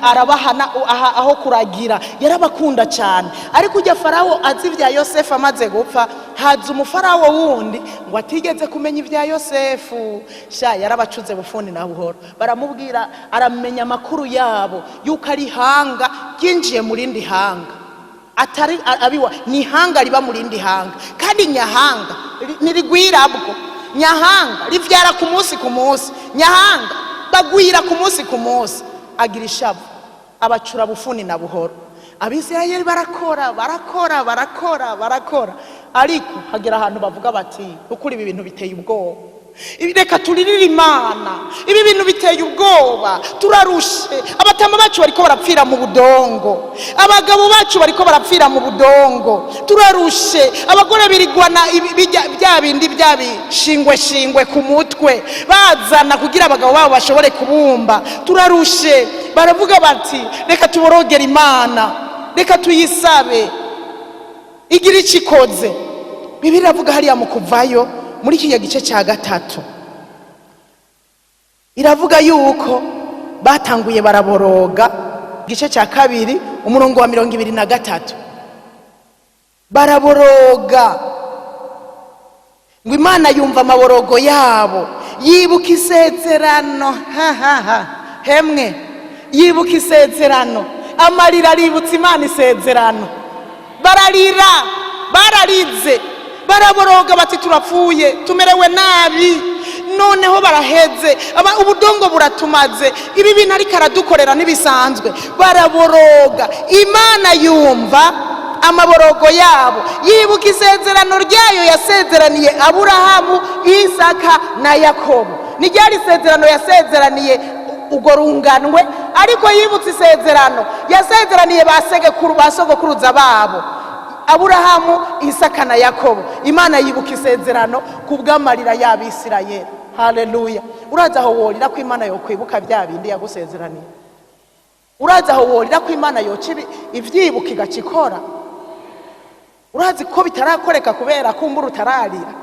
arabahana aho kuragira, yarabakunda cyane. Ariko ujya Farawo azi vya Yosefu amaze gupfa, haza umufarawo wundi ngo atigeze kumenya ivya Yosefu, sha yarabacuze bufuni na buhoro. Baramubwira, aramenya amakuru yabo yuko ari hanga ryinjiye muri ndi hanga, atari abiwa ni hanga riba muri ndi hanga, kandi nyahanga nirigwirabwo. Nyahanga rivyara ku munsi, nyahanga bagwira ku munsi, agira ishavu, abacura bufuni na buhoro. Abisirayeli barakora, ariko hagera ahantu bavuga bati ukuri ibi bintu biteye ubwoba, reka turirire Imana, ibi bintu biteye ubwoba, turarushe. Abatama bacu bariko barapfira mu budongo, abagabo bacu bariko barapfira mu budongo, turarushe. Abagore birigwana bya bindi byabishingwe ku mutwe bazana kugira abagabo babo bashobore kubumba, turarushe. Baravuga bati reka tuborogera Imana, reka tuyisabe igira icikoze. Bibiliya iravuga hariya mu Kuvayo muri iki gice cya 3 iravuga yuko batanguye baraboroga. Gice cya 2 umurongo wa 23 baraboroga ngo Imana yumva amaborogo yabo, yibuka isezerano. Hemwe yibuka isezerano, amarira aributsa Imana isezerano. Bararira, bararize, baraboroga bati turapfuye, tumerewe nabi, noneho baraheze, ubudongo buratumaze, ibi bintu ariko aradukorera ntibisanzwe. Baraboroga, Imana yumva amaborogo yabo, yibuka isezerano ryayo yasezeraniye Aburahamu, Isaka na Yakobo. Ni ryari isezerano yasezeraniye ugo runganwe, ariko yibutse isezerano yasezeraniye basogokuruza babo, Aburahamu, Isaka na Yakobo. Imana yibuka isezerano kubw'amarira y'Abisirayeli. Haleluya. Uraza aho worira ko Imana yokwibuka bya bindi yagusezeraniye? Uraza aho worira ko Imana yokibi ivyibuka igacikora? Urazi ko bitarakoreka kubera kumbura utararira?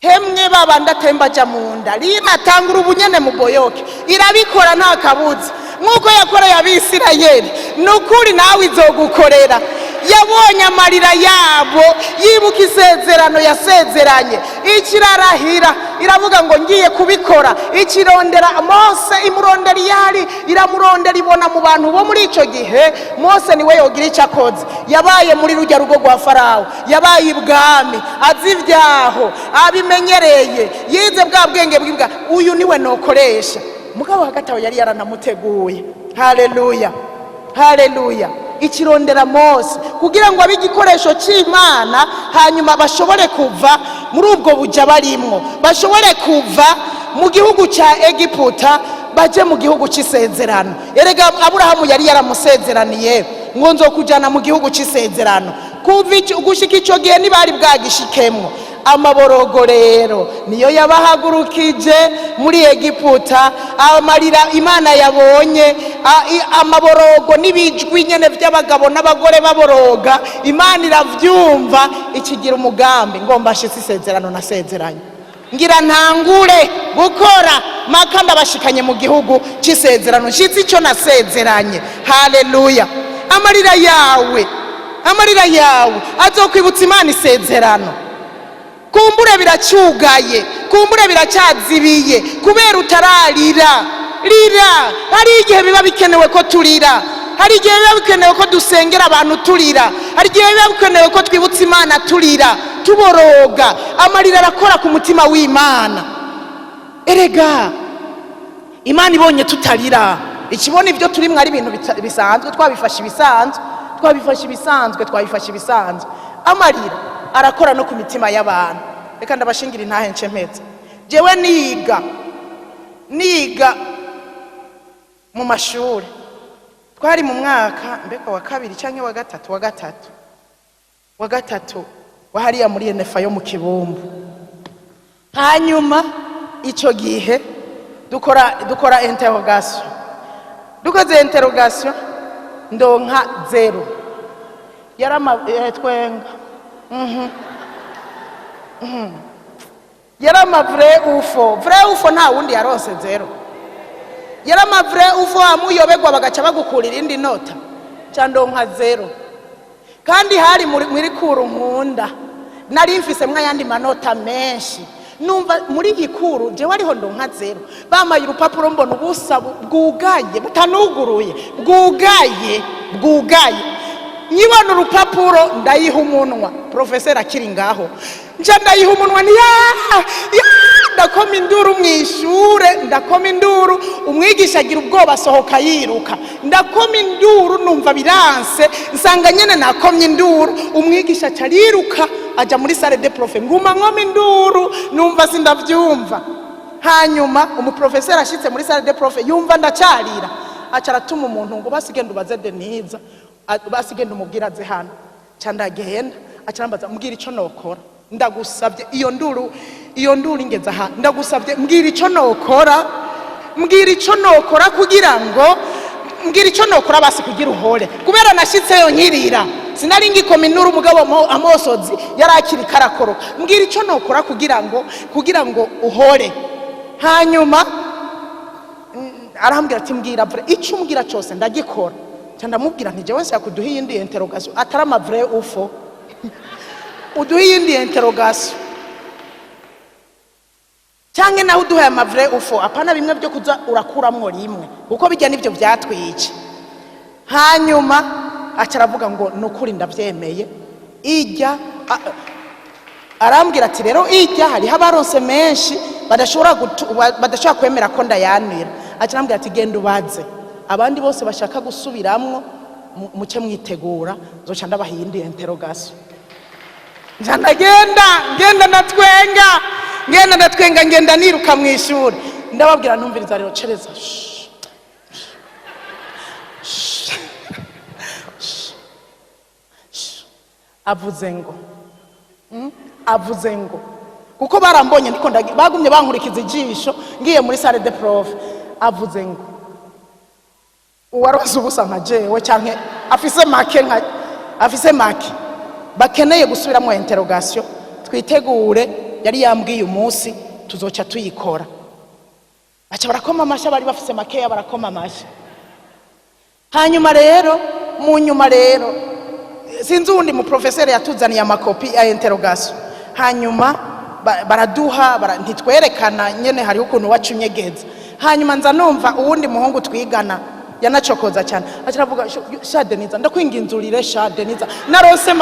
Hemwe babanda temba ja munda lina tangura ubunyene muboyoke, irabikora nta kabuza nkuko yakoreye Abisirayeli, nukuri nawe izogukorera. Yabonye amarira yabo, yibuka isezerano yasezeranye, ikirarahira, iravuga ngo ngiye kubikora. Ikirondera Mose, imurondera yari iramurondera, ibona mu bantu bo muri ico gihe Mose niwe yogira icakoze. Yabaye muri rujya rugo rwa Farawo, yabaye ibwami, azivyaho, abimenyereye, yize bwa bwenge bwibwa, uyu niwe nokoresha. Mugabo hagati aho yari yaranamuteguye. Haleluya, haleluya. Ikirondera Mose kugira ngo abigikoresho cy'Imana, hanyuma bashobore kuva muri ubwo buja barimwo, bashobore kuva mu gihugu cya Egiputa baje mu gihugu cy'isezerano. Erega Aburahamu yari yaramusezeraniye ngo nzokujana mu gihugu cy'isezerano. Gushika ico gihe ntibari bwagishikemwo. Amaborogo rero niyo yabahagurukije muri Egiputa. Amarira Imana yabonye, amaborogo n'ibijwi nyene by'abagabo n'abagore baboroga, Imana iravyumva, ikigira umugambi ngo mbashitse isezerano nasezeranye. ngira ntangure gukora maka ndabashikanye mu gihugu cy'isezerano nshitsi icyo nasezeranye. Haleluya. amarira yawe azokwibutsa Imana isezerano. Kumbure biracyugaye, kumbure biracyazibiye kubera utararira. Rira. Hari igihe biba bikenewe ko turira, hari igihe biba bikenewe ko dusengera abantu turira, hari igihe biba bikenewe ko twibutsa Imana turira tuboroga. Amarira arakora ku mutima w'Imana. Erega Imana ibonye tutarira, ikibona ibyo turimwe ari ibintu bisanzwe, twabifashe ibisanzwe. Amarira arakora no ku mitima y'abantu. Reka ndabashingira intahe nshempetse. Jewe niga mu mashuri, twari mu mwaka mbeka wa kabiri cyangwa wa gatatu wahariya muri NFA yo mu Kibumbu. Hanyuma icyo gihe dukora interrogation. Dukoze interrogation ndonka 0. Twenga. Yarama vrai ufo nta wundi yarose 0. Yarama vrai ufo amuyobegwa bagaca bagukurira indi nota cyandonka 0. Kandi hari muri kuru nkunda nari mfise mwayandi manota menshi. Numva muri gikuru je wariho ndonka 0. Bamaye urupapuro mbona ubusa bwugaye butanuguruye bwugaye. Nyibona urupapuro ndayiha umunwa. Professor akiri ngaho nja ndayiha umunwa ni ndakoma induru mwishure, ndakoma induru. Umwigisha agira ubwoba asohoka yiruka. Ndakoma induru numva biranse, nsanga nyene nakomye induru. Umwigisha cariruka aja muri salle de prof. Nguma nkoma induru numva sindavyumva. Hanyuma umuprofesseur ashitse muri salle de prof yumva ndacarira, aca aratuma umuntu ngo basigende ubaze DENISE, basigende umubwira ze hano. Ca ndagenda aca arambaza mbwira ico nokora. Ndagusabye iyo nduru ingeza aha. Ndagusabye mbwira ico nokora kugira ngo mbwira ico nokora basi kugira uhore. Kubera nashitseyo nkirira sinari ngikoma induru. Umugabo AMOSOZI yarakiri karakoroka. Mbwira ico nokora kugira ngo uhore. Hanyuma arambwira ati mbwira vrai ico umbwira cyose ndagikora. Ndamubwira nti jewe yakuduha iyindi interrogation atari ama vrai ufo. Uduha iyindi interrogation cyangwa naho uduha ama vrai ufo, apana bimwe byo kuza urakuramwo rimwe kuko bijya nivyo byatwice. Hanyuma acaravuga ngo nukuri ndavyemeye. Ijya arambwira ati rero ijya hari habaronse menshi badashobora kwemera ko ndayanira. Acarambwira ati genda ubaze abandi bose bashaka gusubiramwo muce mwitegura zoca ndabaha iyindi interrogation. Ngenda ndatwenga ngenda niruka mu ishuri. Ndababwira ntumviriza rero cereza. Avuze ngo kuko barambonye ndiko bagumye bankurikiza ijisho ngiye muri salle de prof. Avuze ngo uwaronse ubusa nka jewe canke afise make bakeneye gusubiramo interrogation twitegure. Yari yambwiye umunsi tuzoca tuyikora. Aca barakoma amasha, bari bafise makeya barakoma amasha. Hanyuma rero mu nyuma rero sinzi undi mu professeur yatuzaniye amakopi ya interrogation. Hanyuma baraduha ntitwerekana nyene hari ukuntu wacunyegeza. Hanyuma nza numva uwundi muhungu twigana yanacokoza cyane. Acaravuga sha DENISE ndakwinginzurire sha DENISE narose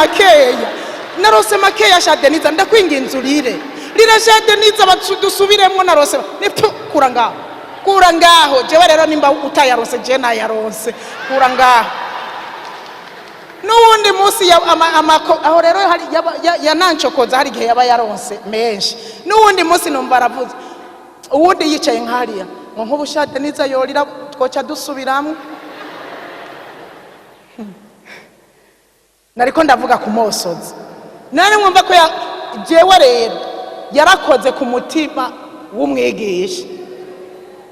makeya sha DENISE ndakwinginzurire rira sha DENISE dusubiremo narose nipfu kura ngaho jewe rero nimba utayarose je nayaronse kura ngaho. N'uwundi munsi aho rero yanancokoza hari igihe yaba yaronse menshi. N'uwundi munsi numva aravuze uwundi yicaye nkariya ngo nkubu sha DENISE yorira twoca dusubiramo. Nariko ndavuga ku AMOSOZI. Nari mwumva ko jewe rero yarakoze ku mutima w'umwigisha.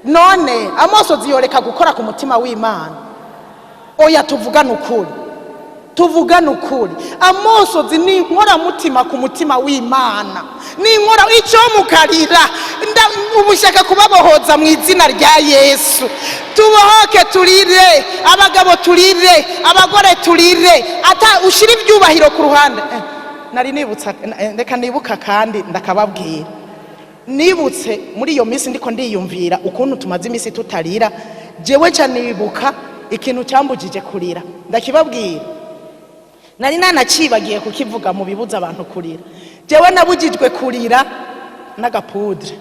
None AMOSOZI yoreka gukora ku mutima w'Imana? Oya tuvugana ukuri. tuvugana ukuri. Amosozi ni inkoramutima ku mutima w'Imana, ni inkora icyo mukarira. Ubushaka kubabohoza mu izina rya Yesu. Tubohoke, turire, abagabo turire, abagore turire, ata ushira ibyubahiro ku ruhande. Nari nibutsa, reka nibuka kandi ndakababwira. Nibutse muri iyo minsi ndiko ndiyumvira ukuntu tumaze iminsi tutarira, jewe cyane nibuka ikintu cyambujije kurira. Ndakibabwira. Nari nanacibagiye kukivuga mu bibuza abantu kurira. Jewe nabujijwe kurira n'agapudre.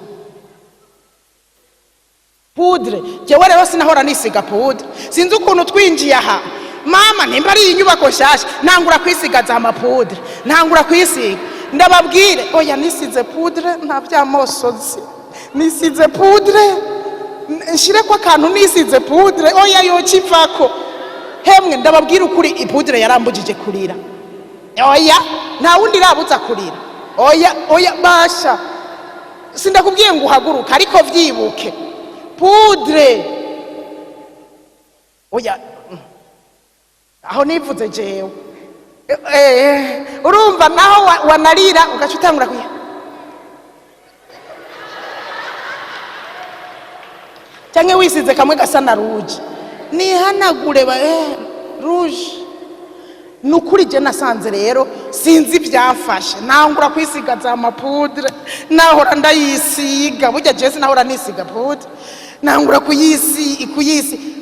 Pudre, jewe rero sinahora nisiga pudre. Sinzi ukuntu twinjiye aha. Mama nimba ari inyubako shasha, ntangura kwisigaza amapudre, ntangura kwisiga. Ndababwire, oya nisize pudre nta by'amosozi. Nisize pudre, nshire kwa kantu nisize pudre, oya yo kivako. Hemwe ndababwira ukuri, ipudre yarambujije kurira. Oya, nta wundi rabuza kurira. Oya basha. Sindakubwiye ngo uhaguruka ariko vyibuke. Pudre. Oya. Aho nivuze jewe. Urumva naho wanarira ugaca utangura kuya. Cyangwa wisize kamwe gasa na rouge. Nihanagure rouge. Nukuri je nasanze rero sinzi byafashe. Nangura kwisigaza amapudre, nahora ndayisiga. Burya je sinahora nisiga pudre. Nangura kuyisi.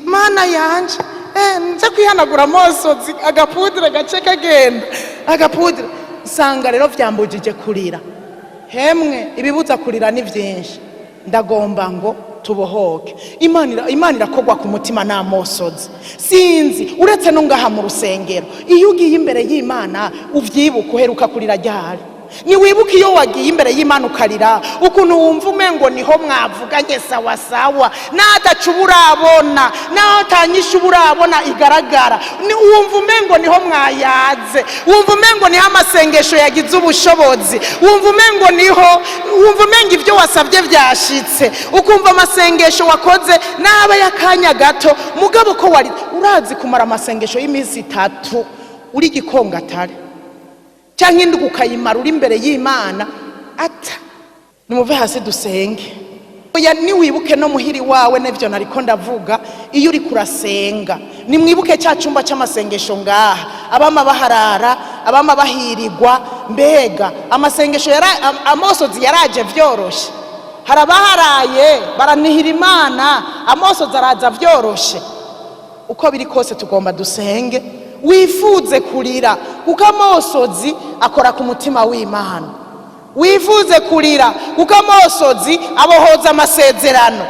Mana yanje. Nze kwihanagura amosozi, agapudre gace kagenda. Agapudre sanga rero vyambujije kurira. Hemwe ibibuza kurira ni vyinshi. Ndagomba ngo tubohoke. Imana irakogwa ku mutima n'amosozi. Sinzi uretse no ngaha mu rusengero. Iyo ugiye imbere y'Imana uvyibuka uheruka kurira ryari. Ni wibuka iyo wagiye imbere y'Imana ukarira ukuntu wumva umengo niho mwavuganye sawa sawa, natacubura natanyisha urabona igaragara. Ni wumva umengo niho mwayaze, wumva umengo niho amasengesho yagize ubushobozi, wumva umengo ivyo wasabye byashitse, ukumva amasengesho wakoze naba yakanya gato. Mugabo ko wari urazi kumara amasengesho y'iminsi 3 uri gikongatare cyangwa indi ukayimara uri imbere y'Imana. Ata nimuve hasi dusenge. Oya niwibuke no muhiri wawe nevyo nariko ndavuga. Iyo uri kurasenga nimwibuke cya cyumba cy'amasengesho ngaha, abama baharara, abama bahirigwa. Mbega amasengesho amosozi yaraje vyoroshe. Harabaharaye baranihira Imana, amosozi araza vyoroshe. Uko biri kose tugomba dusenge. Wifuze kurira kuko amosozi akora ku mutima w'Imana. Wifuze kurira kuko amosozi abohoza amasezerano.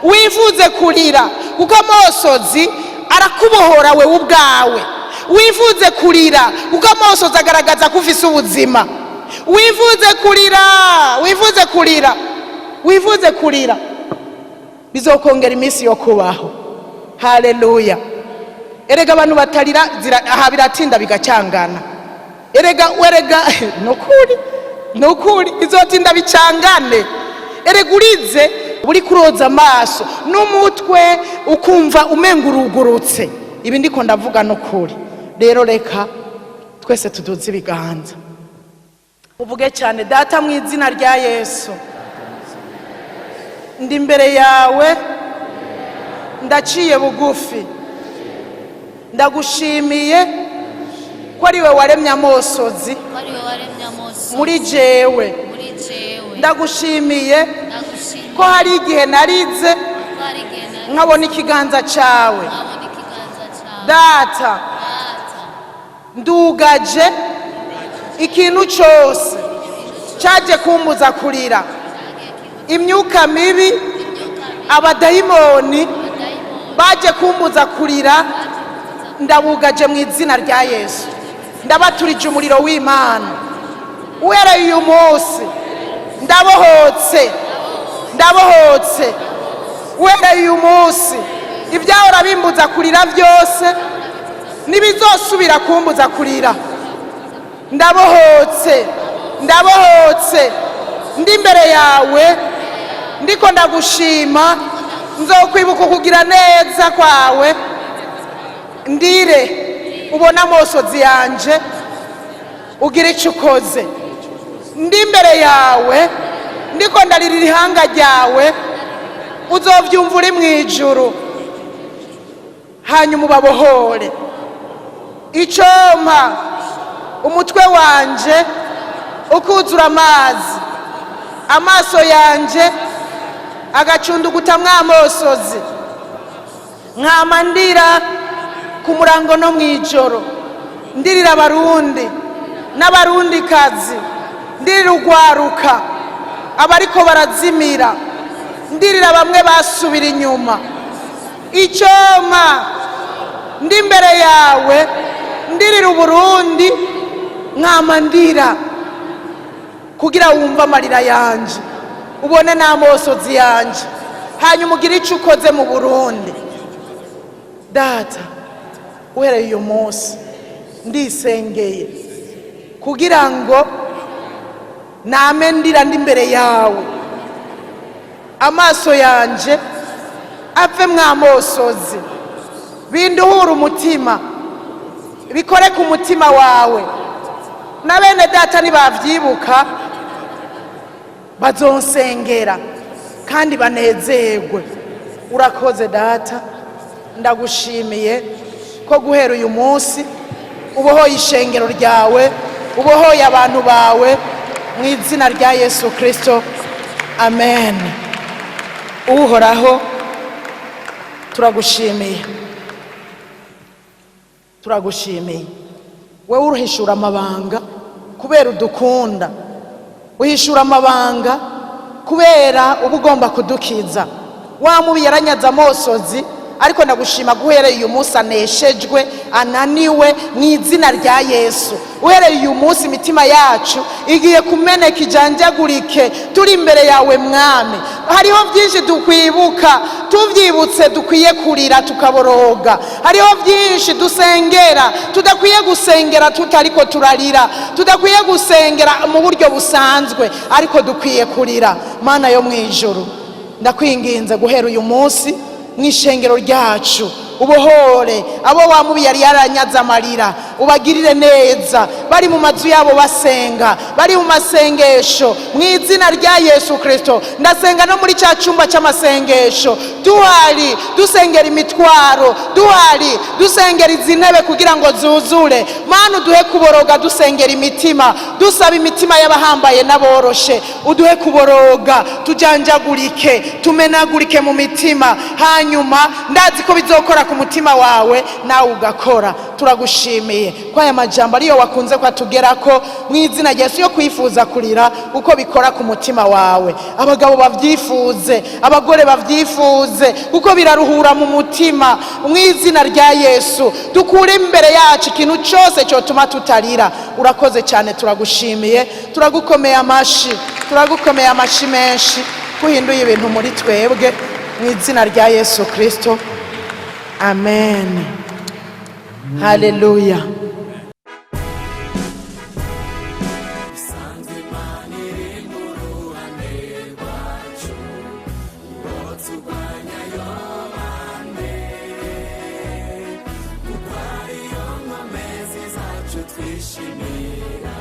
Wifuze kurira kuko amosozi arakubohora we ubwawe. Wifuze kurira kuko amosozi agaragaza ko ufise ubuzima. Wifuze kurira bizokongera iminsi yo kubaho. Haleluya. Erega abantu batarira aha biratinda bigacangana. Erega nukuri izotinda bicangane. Erega urize buri kuroza amaso n'umutwe ukumva umengurugurutse. Ibi ndiko ndavuga nukuri. Rero reka twese tuduze ibiganza uvuge cyane. Data mu izina rya Yesu, ndi imbere yawe ndaciye bugufi. Ndagushimiye ko ari we waremye amosozi muri jewe. Ndagushimiye ko hari igihe narize nkabona ikiganza cyawe. Data ndugaje ikintu cyose cyaje kumbuza kurira, imyuka mibi, abadayimoni baje kumbuza kurira. Ndabugaje mu izina rya Yesu. Ndabaturije umuriro w'Imana. Uhereye uyu munsi ndabohotse. Uhereye uyu munsi ibyahora bimbuza kurira byose nibizosubira kumbuza kurira. Ndabohotse. Ndi imbere yawe ndiko ndagushima. Nzokwibuka kugira neza kwawe. Ndire ubona amosozi yanje ugira icyo ukoze. Ndi imbere yawe ndiko ndaririra ihanga ryawe, uzovyumva uri mu ijuru, hanyuma ubabohore. Icompa umutwe wanje ukuzura amazi, amaso yanje agacundugutamwo amosozi, nkama ndira ku murango no mw'ijoro, ndirira abarundi n'abarundikazi, ndirira urwaruka abariko barazimira, ndirira bamwe basubira inyuma. Icompa ndi imbere yawe ndirira Uburundi, nkama ndira kugira wumva amarira yanje, ubone n'amosozi yanje, hanyuma ugire icyo ukoze mu Burundi. Data, uhereye uyu munsi ndisengeye kugira ngo name ndira ndi imbere yawe, amaso yanje ave mwamosozi, binduhura umutima, bikore ku mutima wawe. Na bene data nibavyibuka bazonsengera kandi banezerwe. Urakoze Data, ndagushimiye ko guhera uyu munsi ubohoye ishengero ryawe, ubohoye abantu bawe, mu izina rya Yesu Kristo, amen. Uhoraho turagushimiye, turagushimiye. Wewe uruhishura amabanga kubera udukunda, uhishura amabanga kubera uba ugomba kudukiza. Wa mubi yaranyaza amosozi, ariko ndagushima guhereye uyu munsi aneshejwe, ananiwe mu izina rya Yesu. Uhereye uyu munsi imitima yacu igiye kumeneka ijanjagurike, turi imbere yawe Mwami. Hariho byinshi dukwibuka, tuvyibutse dukwiye kurira tukaboroga. Hariho byinshi dusengera tudakwiye gusengera tutariko turarira, tudakwiye gusengera mu buryo busanzwe, ariko dukwiye kurira. Mana yo mwijuru, ndakwinginze guhera uyu munsi mw'ishengero ryacu ubohore abo wa mubi yari yaranyaza amarira, ubagirire neza, bari mu mazu yabo basenga, bari mu masengesho, mu izina rya Yesu Kristo. Ndasenga no muri cya cyumba cy'amasengesho, duhari dusengera imitwaro, duhari dusengera izi ntebe kugira ngo zuzure. Mana uduhe kuboroga dusengera imitima, dusaba imitima y'abahambaye n'aboroshe, uduhe kuboroga tujanjagurike, tumenagurike mu mitima, hanyuma ndazi ko bizokora ku mutima wawe nawe ugakora. Turagushimiye kwa aya majambo ariyo wakunze kwatugerako mu izina rya Yesu, yo kwifuza kurira uko bikora ku mutima wawe. Abagabo bavyifuze, abagore bavyifuze, kuko biraruhura mu mutima. Mu izina rya Yesu dukure imbere yacu ikintu cyose cyotuma tutarira. Urakoze cyane, turagushimiye, turagukomeye amashi, turagukomeye amashi menshi, kuhinduye ibintu muri twebwe mu izina rya Yesu Kristo, amen. Haleluya. Twishimira